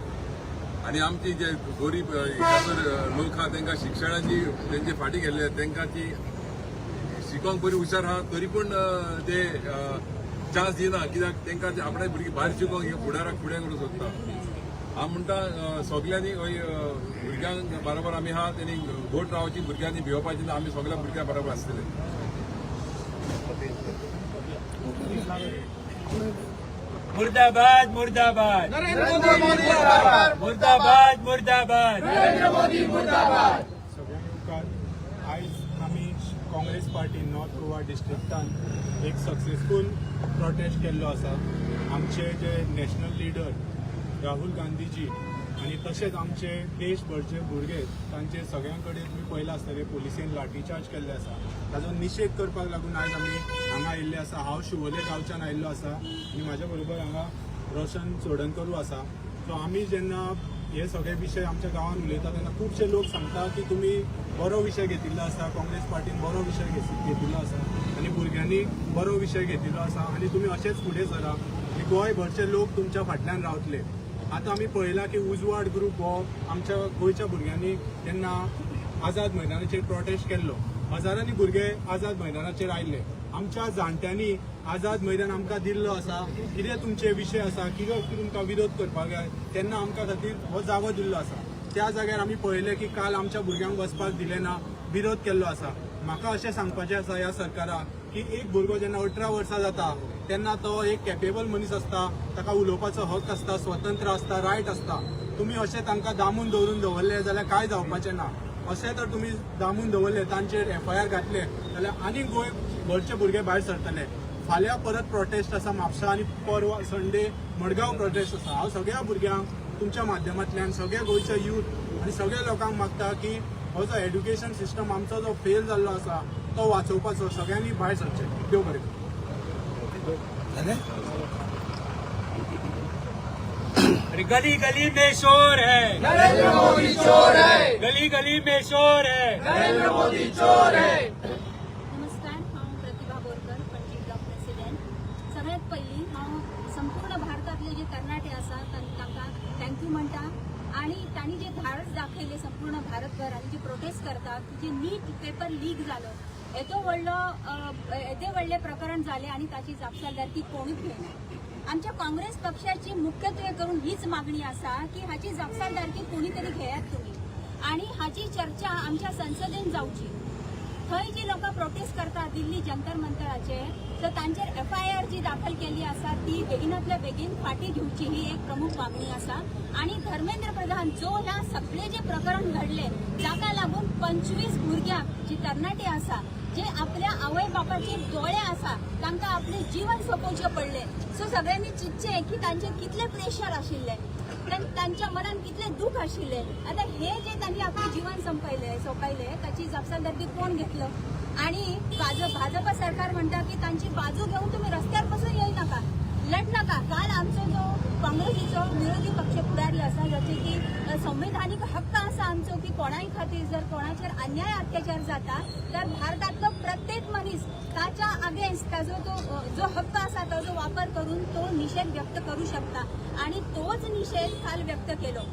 आनी आमची जे गरीब लोक आहा तांकां शिक्षणाची तेंचे फाटी गेल्ले तांकां ती शिकोंक बरी हुशार आहा तरी पूण ते चान्स दिना कित्याक तांकां आपणाची भुरगीं भायर शिकोंक हे फुडाराक फुडें करूंक सोदता हांव म्हणटा सगल्यांनी भुरग्यांक बरोबर आमी आहा तेणी गोट रावची भुरग्यांनी भिवपाची ना आमी सगळ्या भुरग्यां बरोबर आसतले मुर्दाबाद मुर्दाबाद मुर्दाबाद मुर्दाबाद सगळ्यांक आयज आमी काँग्रेस पार्टी नॉर्थ गोवा डिस्ट्रिक्टान एक सक्सेसफूल प्रोटेस्ट केल्लो आसा आमचे जे नॅशनल लिडर राहुल गांधीजी आनी तशेंच आमचे देशभरचे भुरगे तांचे सगळ्यां कडेन तुमी पळयलां आसतलें पुलिसेन लाठीचार्ज केल्ले आसा ताजो निशेध करपाक लागून आयज आमी हांगा आयिल्ले आसा हांव शिवोले गांवच्यान आयिल्लो आसा आनी म्हाज्या बरोबर हांगा रोशन चोडणकरू आसा सो आमी जेन्ना हे सगळे विशय आमच्या गांवांत उलयता तेन्ना खुबशे लोक सांगता की तुमी बरो विशय घेतिल्लो आसा काँग्रेस पार्टीन बरो विशय घेतिल्लो आसा आनी भुरग्यांनी बरो विशय घेतिल्लो आसा आनी तुमी अशेंच फुडें सरा आनी गोंयभरचे लोक तुमच्या फाटल्यान रावतले आतां आमी पळयलां की उजवाड ग्रूप हो आमच्या गोंयच्या भुरग्यांनी तेन्ना आझाद मैदानाचेर प्रोटेस्ट केल्लो हजारांनी भुरगे आझाद मैदानाचेर आयिल्ले आमच्या जाणट्यांनी आझाद मैदान आमकां दिल्लो आसा कितें तुमचे विशय आसा कितें तुमकां विरोध करपाक जाय तेन्ना आमकां खातीर हो जागो दिल्लो आसा त्या जाग्यार आमी पळयलें की काल आमच्या भुरग्यांक वचपाक दिलें ना विरोध केल्लो आसा म्हाका अशें सांगपाचें आसा ह्या सरकाराक की एक भुरगो जेन्ना 18 वर्सां जाता तेन्ना तो एक कॅपेबल मनीस आसता ताका उलोवपाचो हक आसता स्वतंत्र आसता रायट आसता तुमी अशें तांकां दामून दवरले जाल्यार काय जावपाचें ना अशें तर तुमी दामून दवरले तांचेर FIR घातले जाल्यार आनीक गोंय भरचे भुरगे भायर सरतले फाल्यां परत प्रोटेस्ट आसा म्हापसा आनी परवा संडे मडगांव प्रोटेस्ट आसा हांव सगळ्या भुरग्यांक तुमच्या माध्यमांतल्यान सगळ्या गोंयच्या यूथ आनी सगळ्या लोकांक मागता की हो जो एड्युकेशन सिस्टम आमचो जो फेल जाल्लो आसा तो वाचोवपाचो सगळ्यांनी भायर सरचें देव बरें गली गली में शोर है नरेंद्र मोदी चोर है गली गली में शोर है नरेंद्र मोदी चोर है नमस्कार हांव प्रतिभा बोरकर पणजी ब्लॉक प्रेसिडेंट सगळ्यात पहिली हांव संपूर्ण भारतातले जे तरणाटे आसा तांकां थँक्यू म्हणटा आणि तांणी जे धाडस दाखयले संपूर्ण भारतभर आणि जे प्रोटेस्ट करतात जे नीट पेपर लीक जालो येदे व्हडले प्रकरण जाले आणि ताची जापसालदारकी कोणूच घेयना आमच्या काँग्रेस पक्षाची मुख्यत्वे करून हीच मागणी आसा की हाची जापसालदारकी कोणी तरी घेयात तुम्ही आणि हाची चर्चा आमच्या संसदेन जावची थंय जी लोक प्रोटेस्ट करतात दिल्ली जंतर मंतराचे तर तांचेर FIR जी दाखल केली आसा ती बेगिनातल्या बेगीन फाटी घेवची ही एक प्रमुख मागणी आसा आणि धर्मेंद्र प्रधान जो ह्या सगळे जे प्रकरण घडले जाका लागून 25 भुरग्यांक जी तरणाटे आसा जे आपल्या आवय बापाचे दोळे आसा तांकां आपले जीवन सोंपोवचे पडले सो सगळ्यांनी चिंतचे की तांचेर कितले प्रेशर आशिल्ले तांच्या मनात कितले दूख आशिल्ले आता हे जे तांणी आपले जीवन सोंपयले ताची जापसालदारकी कोण घेतलो आणि भाजप सरकार म्हणटा की तांची बाजू घेऊन तुम्ही रस्त्यार पासून येऊ नका लढ नका काल आमचो जो काँग्रेसीचो विरोधी पक्ष फुडारी आसा जाचे की संविधानीक हक्क आसा आमचो की कोणाय खातीर जर कोणाचेर अन्याय अत्याचार जाता तर भारतातलो प्रत्येक मनीस ताच्या अगेन्स्ट ताजो तो जो हक्क आसा ताजो वापर करून तो निषेध व्यक्त करू शकता आणि तोच निषेध काल व्यक्त केलो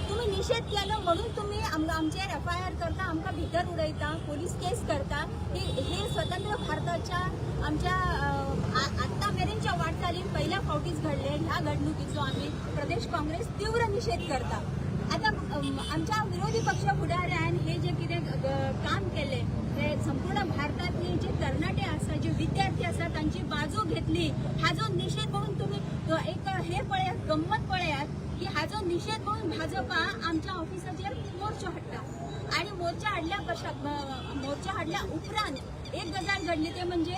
तुम्ही निषेध केलो म्हणून तुम्ही आमचेर FIR करता आमकां भितर उडयता पोलीस केस करता हे स्वतंत्र भारताच्या आमच्या आत्ता मेरेनच्या वाटचालीन पहिल्या फावटीच घडले ह्या घडणुकीचो आम्ही प्रदेश काँग्रेस तीव्र निषेध करता आता आमच्या विरोधी पक्ष फुडाऱ्यान हे जे कितें काम केले ते संपूर्ण भारतातली जे तरणाटे आसा जे विद्यार्थी आसा तांची बाजू घेतली हाजो निषेध म्हणून तुम्ही एक हे पळयात गंमत पळयात की हाजो निषेध म्हणून भाजपा आमच्या ऑफिसाचेर मोर्चो हाडटा आणि मोर्चा हाडल्या उपरांत एक गजाल घडली ते म्हणजे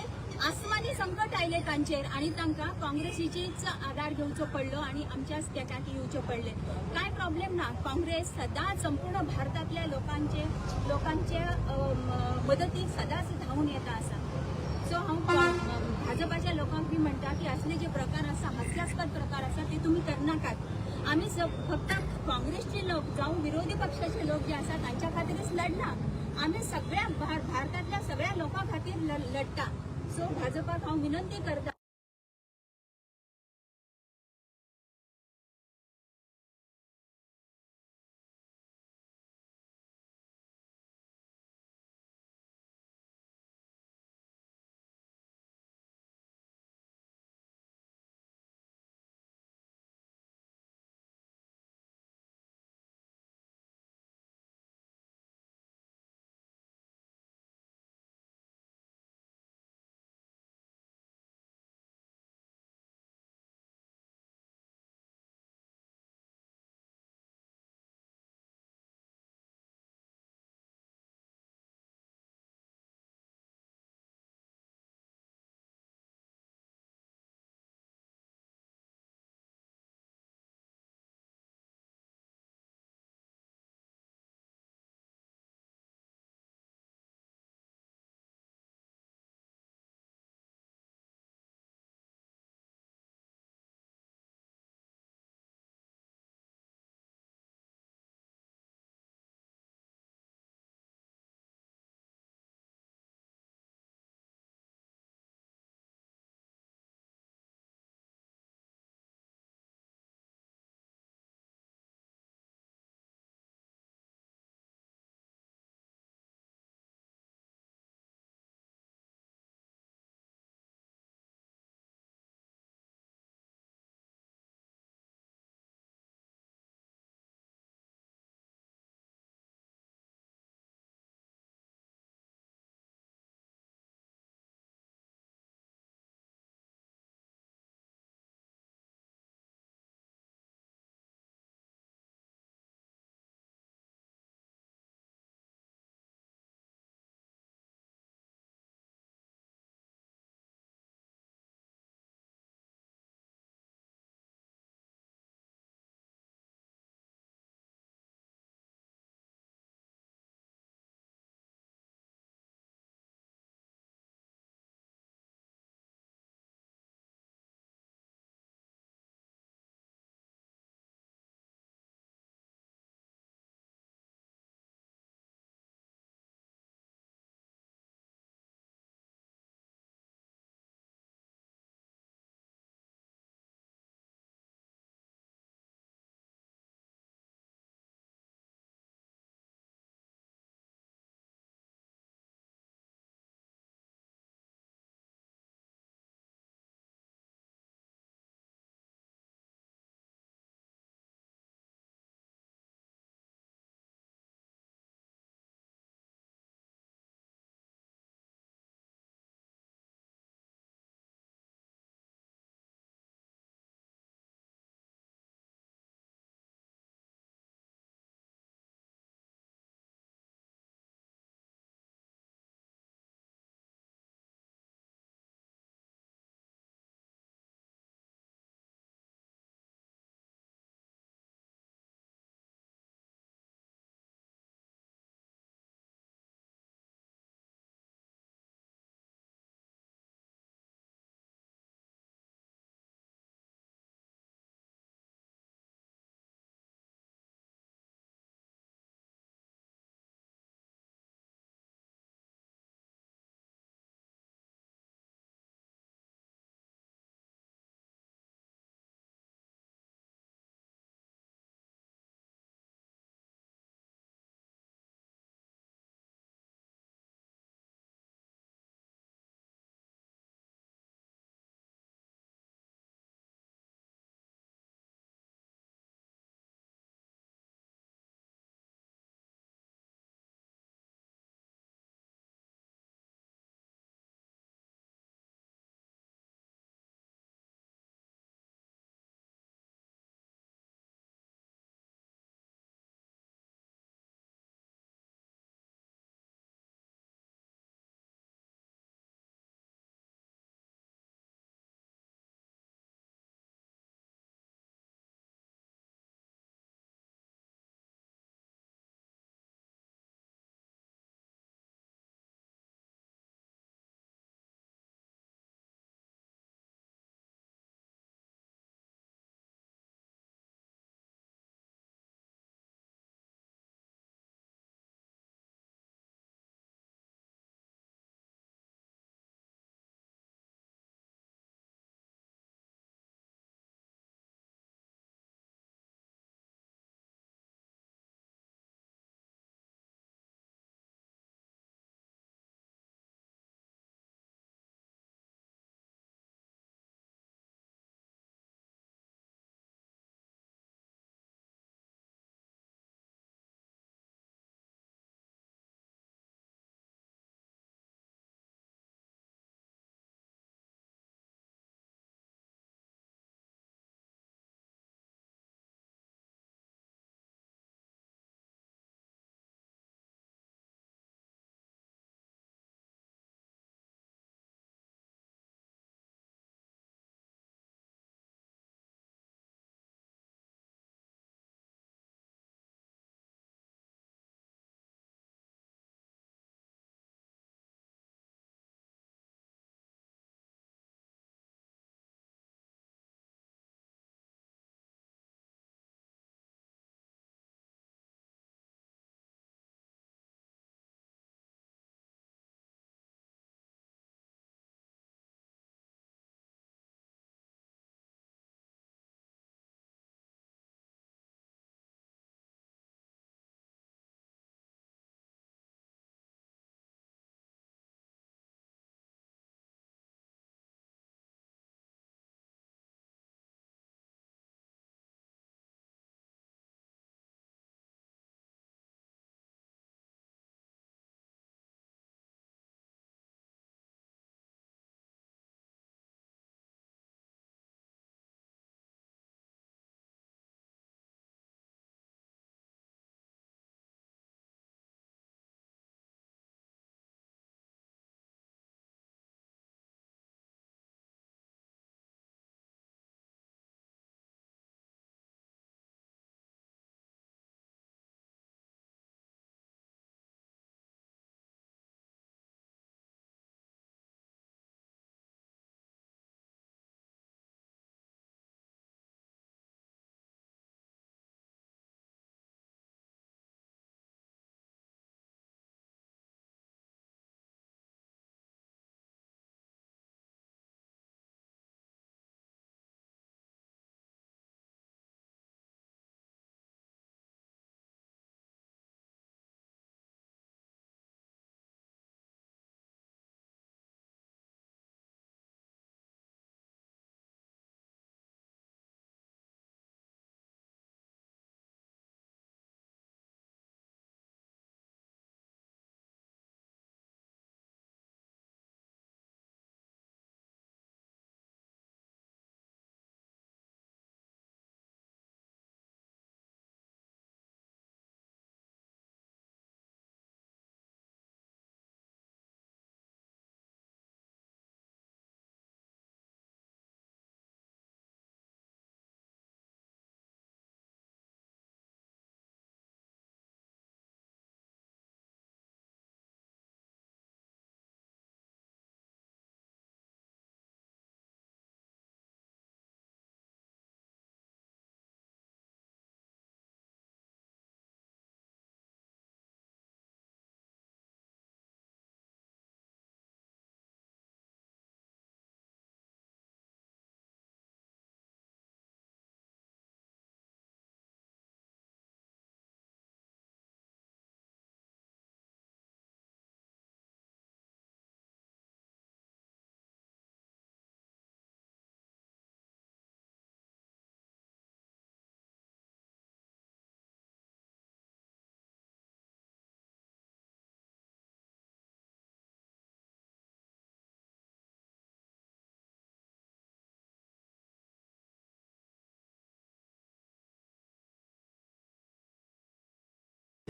आसमानी संकट आयले तांचेर आणि तांकां काँग्रेसीचीच आधार घेवचो पडलो आणि आमच्याच तेकाक येवचें पडले काय प्रॉब्लेम ना काँग्रेस सदांच संपूर्ण भारतातल्या लोकांचे मदतीक सदांच धांवून येता आसा सो हांव भाजपाच्या लोकांक बी म्हणटा की असले जे प्रकार आसा हास्यास्पद प्रकार आसा ते तुमी करनाकात आमी फक्त काँग्रेसचे लोक जावं विरोधी पक्षाचे लोक जे आसा तांच्या खातीरच लढना आमी सगळ्या भारतातल्या सगळ्या लोकां खातीर लढटा सो भाजपाक हांव विनंती करता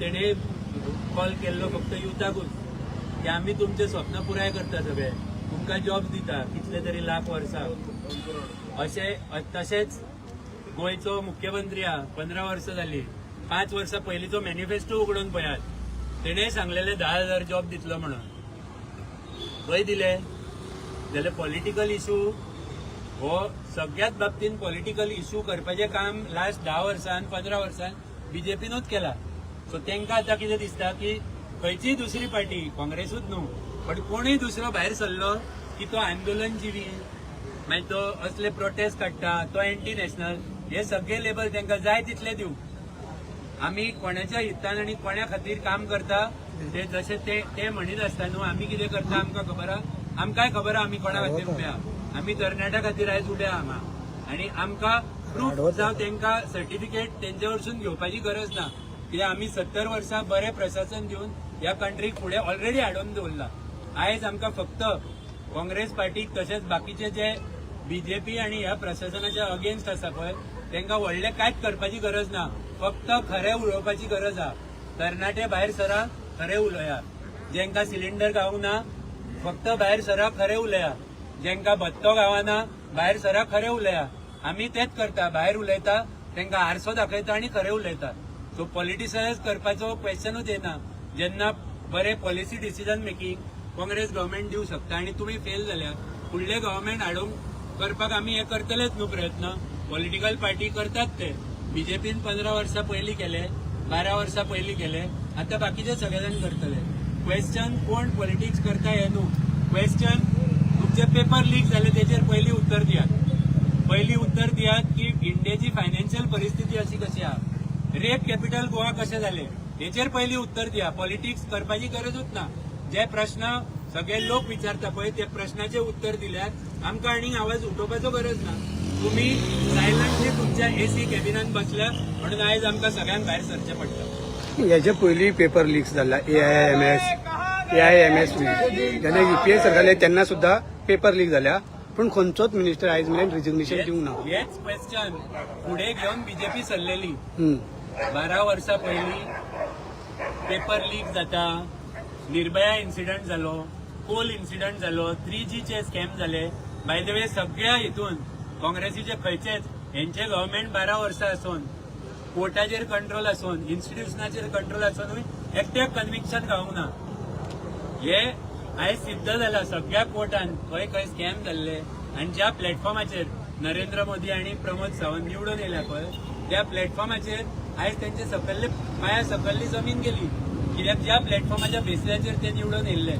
तेणे कॉल केल्लो फक्त युथाकूच की आम्ही तुमचे स्वप्न पुराय करता सगळे, तुमकां जॉब दिता कितले तरी लाख वर्सां अशें. तशेंच गोंयचो मुख्यमंत्री हा 15 वर्सां जाली, 5 वर्सां पयलींचो मॅनिफेस्टो उगडून पळयात, तेणेय सांगलेले 10,000 जॉब दितलो म्हणून. खंय दिले? जाल्यार पॉलिटिकल इशू हो सगळ्यात बाबतीन पॉलिटिकल इशू करपाचें काम लास्ट 10 वर्सां 15 वर्सां बीजेपीनूच केला. सो तांकां आतां कितें दिसता की खंयचीय दुसरी पार्टी, काँग्रेसूच न्हू पण कोणूय दुसरो भायर सरलो की तो आंदोलन जिवी, मागीर तो असले प्रोटेस्ट काडटा, तो एंटी नॅशनल, हे सगळे लेबल तांकां जाय तितले दिवं. आमी कोणाच्या हितान आनी कोणा खातीर काम करता ते जशे ते म्हणीत आसता न्हू, आमी कितें करता आमकां खबर आहा, आमकांय खबर आहा आमी कोणा खातीर उबे आहा. आमी तरणाट्या खातीर आयज उबे आहा हांगा, आनी आमकां प्रूफ जावं तांकां सर्टिफिकेट तेंचे कडसून घेवपाची गरज ना, कित्याक आमी 70 वर्सां बरें प्रशासन दिवन ह्या कंट्रीक फुडें ऑलरेडी हाडून दवरला. आयज आमकां फक्त काँग्रेस पार्टीक तशेंच बाकीचे जे बीजेपी आनी ह्या प्रशासनाच्या अगेन्स्ट आसा पळय तांकां व्हडलें कांयच करपाची गरज ना, फक्त खरें उलोवपाची गरज आहा. तरणाटे भायर सरा, खरें उलया. जेंकां सिलिंडर गावूंक ना फक्त भायर सरा, खरें उलया. जेंकां भत्तो गावना भायर सरा, खरें उलया. आमी तेच करता, भायर उलयता तांकां आरसो दाखयता आनी खरें उलयता. सो पॉलिटिसायज करपाचो क्वेश्चनूच येना. जेन्ना बरें policy decision making Congress government दिवंक शकता आनी तुमी फेल जाल्यार फुडले गव्हर्मेंट हाडूंक करपाक आमी हे करतलेच न्हू प्रयत्न. पॉलिटिकल पार्टी करतात ते. बीजेपीन 15 वर्सां पयलीं केले, 12 वर्सां पयलीं केले, आतां बाकीचे सगळे जाण करतले. क्वेश्चन कोण पॉलिटिक्स करता हे न्हू, क्वेश्चन तुमचे पेपर लीक जाले तेचेर पयलीं उत्तर दियात. पयलीं उत्तर दियात की इंडियेची फायनान्शियल परिस्थिती अशी कशी आहा, रेप कॅपिटल गोवा कशें जालें हेचेर पयलीं उत्तर दिया. पॉलिटिक्स करपाची गरजूच ना. जे प्रश्न सगळे लोक विचारता पळय ते प्रश्नाचे उत्तर दिल्यार आमकां आनीक आवाज उठोवपाचो गरज ना. तुम्ही सायलंटली तुमच्या एसी कॅबिनात बसल्या म्हणून आयज आमकां सगळ्यांक भायर सरचें पडटा. याचे पयलीं पेपर लीक्स जाला, AIMS जेन्ना UPA सरकार जालें तेन्ना सुद्धा पेपर लीक जाल्या, पूण खंयचोच मिनिस्टर आयज मेरेन रिजिग्नेशन दिवंक ना. हेच क्वेश्चन फुडें घेवन बीजेपी सरलेली. 12 वर्सां पयलीं पेपर लीक जाता, निर्भया इन्सिडंट जालो, कोल इन्सिडंट जालो, 3G चे स्कॅम जाले. बाय द वे सगळ्या हितून काँग्रेसीचे खंयचेच हेंचे गव्हर्मेंट 12 वर्सां आसून कोर्टाचेर कंट्रोल आसून इन्स्टिट्यूशनाचेर कंट्रोल आसून एकट्याक कन्विक्शन गावूंक ना. हे आयज सिद्ध जाला सगळ्या कोर्टान खंय खंय स्कॅम जाल्ले. आनी ज्या प्लॅटफॉर्माचेर नरेंद्र मोदी आनी प्रमोद सावंत निवडून येयल्या पळय त्या प्लॅटफॉर्माचेर आयज तेंचे सकयल्ले पांया सकयल्ली जमीन गेली. कित्याक ज्या प्लॅटफॉर्माच्या बेसिसाचेर ते निवडून येयल्ले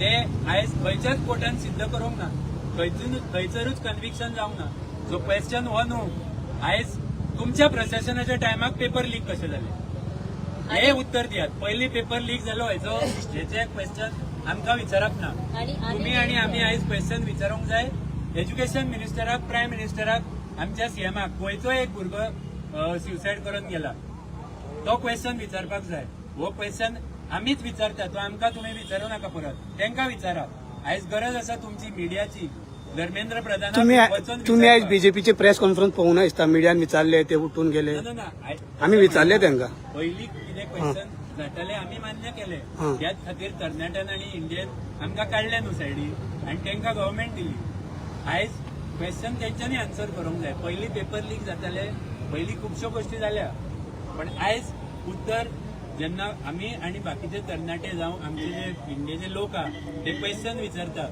ते आयज खंयच्याच कोर्टान सिद्ध करूंक ना, खंयसरूच कन्विक्शन जावंक ना. सो क्वेश्चन हो न्हू आयज तुमच्या प्रशासनाच्या टायमाक पेपर लीक कशें जाले हे उत्तर दियात. पयलीं पेपर लीक जालो हेचो हेचे क्वेश्चन आमकां विचारप ना. तुमी आनी आमी आयज क्वेश्चन विचारूंक जाय एज्युकेशन मिनिस्टराक, प्रायम मिनिस्टराक, आमच्या सीएमाक. गोंयचो एक भुरगो सुसायड करून गेला, तो क्वेश्चन विचारपाक जाय. हो क्वेश्चन आमीच विचारता, तो आमकां तुमी विचारूं नाका परत, तांकां विचारा. आयज गरज आसा तुमची मिडियाची. धर्मेंद्र प्रधान तुम्ही आयज बीजेपीचे प्रेस कॉन्फरन्स पळोवंक ना दिसता, मिडियान विचारले ते उठून गेले. आमी विचारले तांकां पयलीं कितें क्वेश्चन जाताले आमी मान्य केले. ह्याच खातीर तरणाट्यान आनी इंडियन आमकां काडले न्हू सायडी आनी तांकां गव्हर्मेंट दिली. आयज क्वेश्चन तेंच्यांनी आन्सर करूंक जाय. पयलीं पेपर लीक जाताले, पयलीं खुबश्यो गोश्टी जाल्या, पण आयज उत्तर जेन्ना आमी आनी बाकीचे तरणाटे जावं आमचे जे इंडियेचे लोक आहा ते क्वेश्चन विचारता,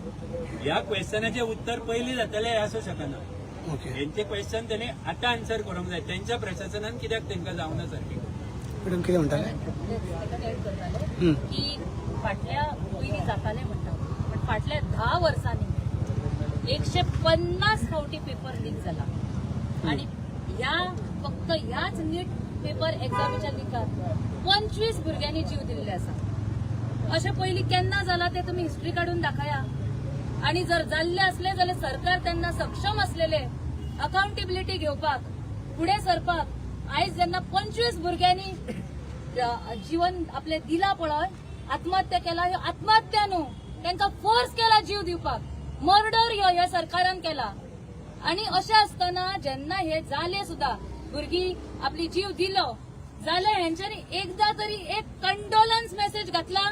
ह्या क्वेश्चनाचे उत्तर पयलीं जाताले हे आसूं शकना. हेंचे क्वेश्चन तेणी आतां आन्सर करूंक जाय. तेंच्या प्रशासनान कित्याक तांकां जावना सारकें. मॅडम कितें म्हणटाले की फाटल्या पयलीं जाताले म्हणटा, पण फाटल्या 10 वर्सांनी 150 फावटी पेपर लीक जाला. आणि फक्त ह्याच नीट पेपर एक्झामीच्या लिकात 25 भुरग्यांनी जीव दिल्ले आसा. अशें पयलीं केन्ना जाला ते तुमी हिस्ट्री काडून दाखया. आणि जर जाल्ले असले जाल्यार सरकार तेन्ना सक्षम असलेले अकाउंटेबिलिटी घेवपाक, फुडें सरपाक. आयज जेन्ना 25 भुरग्यांनी जीवन आपले दिला पळय, आत्महत्या केला, ह्यो आत्महत्या न्हू, तांकां फोर्स केला जीव दिवपाक. मर्डर ह्या सरकारान केला. आणि अशें आसतना जेन्ना हे जाले सुद्धा भुरगीं आपली जीव दिलो जाल्यार हेंच्यांनी एकदा तरी एक कंडोलन्स मेसेज घातला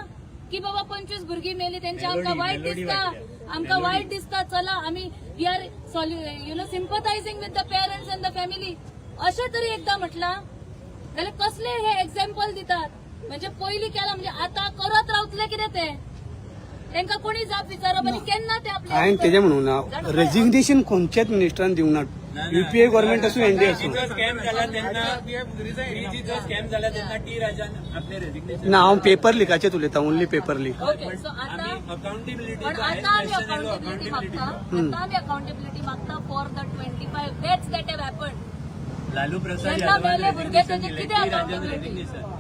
की बाबा 25 भुरगीं मेली तेंच्या आमकां वायट दिसता, आमकां वायट दिसता, चला आमी we are sympathising with the parents and the family अशें तरी एकदा म्हटला जाल्यार कसले हे एक्झाम्पल दितात. म्हणजे पयलीं केला म्हणजे आता करत रावतले कितें ते तांकां कोणी जाप विचारप आनी केन्ना ते आपले हांवें तेजें म्हणूं ना रेजिग्नेशन खंयच्याच मिनिस्टरान दिवंक ना. युपीए गव्हर्नमेंट असू एनडीए असू स्कॅम झाला तेन्ना 3Gचो स्कॅम झाला तेन्ना टी राजान आपले रेजिग्नेशन ना हांव पेपर लिकाचेच उलयतां only paper leak. Okay so आता अकाउंटेबिलिटी पण आता आम्ही अकाउंटेबिलिटी मागता, आता आम्ही अकाउंटेबिलिटी मागता for the 25 deaths that have happened. Lalu Prasad जेन्ना मेले भुरगे यादवान तेजे कितें टी राजान accountability? रेजिग्नेशन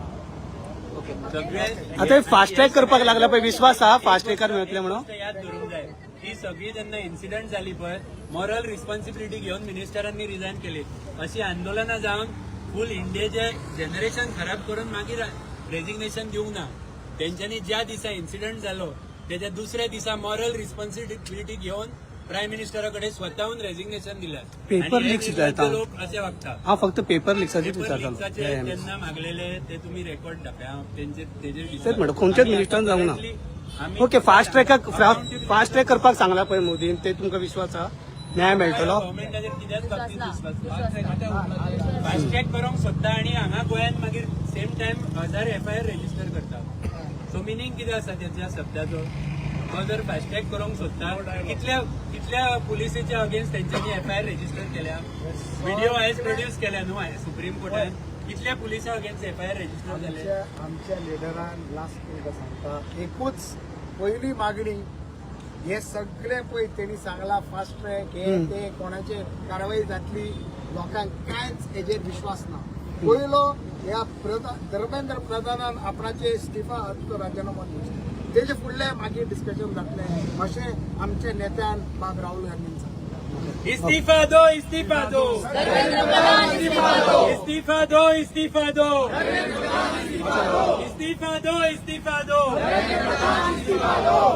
सगळे आता फास्ट ट्रॅक करपाक लागला पळय विश्वास आहा फास्ट ट्रॅकार मेळटले म्हणून. गोष्ट याद दवरूंक जाय ही सगळी जेन्ना इन्सिडंट जाली पळय मॉरल रिस्पॉन्सिबिलिटी घेवन मिनिस्टरांनी रिजायन केली. अशी आंदोलनां जावन फूल इंडियेचे जनरेशन खराब करून मागीर रेजिग्नेशन दिवंक ना. तेंच्यांनी ज्या दिसा इन्सिडंट जालो त्याच्या दुसऱ्या दिसा मॉरल रिस्पॉन्सिबिलिटी घेवन प्रायम मिनिस्टरा कडेन स्वताहून रेजिग्नेशन दिलं. पेपर लीक्स जाता. लोक असे वागतात. हांव फक्त पेपर लिक्साचेच पेपर विचारतालो. लीक्साचे तेन्ना मागलेले ते तुम्ही रेकॉर्ड दाखया तेच म्हणटा खंयच्याच मिनिस्टरान जावंक ना. ओके फास्ट ट्रॅक करपाक सांगला पळय मोदीन ते तुमकां विश्वास आहा न्याय मेळटलो. गव्हर्मेंटाचेर कित्याच बाबतींत विश्वास फास्ट ट्रॅक करूंक सोदता आणि हांगा गोंयांत मागीर सेम टायम 1000 FIR रेजिस्टर करता. सो मिनींग कितें आसा त्याच्या शब्दाचो तो जर फास्ट ट्रॅक करूंक सोदता कितल्या पुलिसेच्या अगेन्स्ट तेंच्यांनी FIR रेजिस्टर केल्या. व्हिडिओ आयज प्रोड्यूस केल्या न्हू हांवें सुप्रीम कोर्टान कितल्या पुलिसां अगेन्स्ट FIR रेजिस्टर जाले. आमच्या लिडरान लास्ट तुमकां सांगता एकूच पहिली मागणी हे सगळे पळय तेणी सांगला फास्ट ट्रॅक हे ते कोणाचे कारवाई जातली लोकांक कांयच हेजेर विश्वास ना. पयलो ह्या धर्मेंद्र प्रधानान आपणाचे इस्तिफा अर्ज राजीनामा दिवचे तेजे फुडले मागीर डिस्कशन जातले अशें आमच्या नेत्यान बाब राहुल गांधीन सांगलें. इस्तीफा दो इस्तीफा दो इस्तीफा दो इस्तीफा दो इस्तीफा दो इस्तीफा दो इस्तीफा दो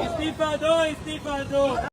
इस्तीफा दो इस्तीफा दो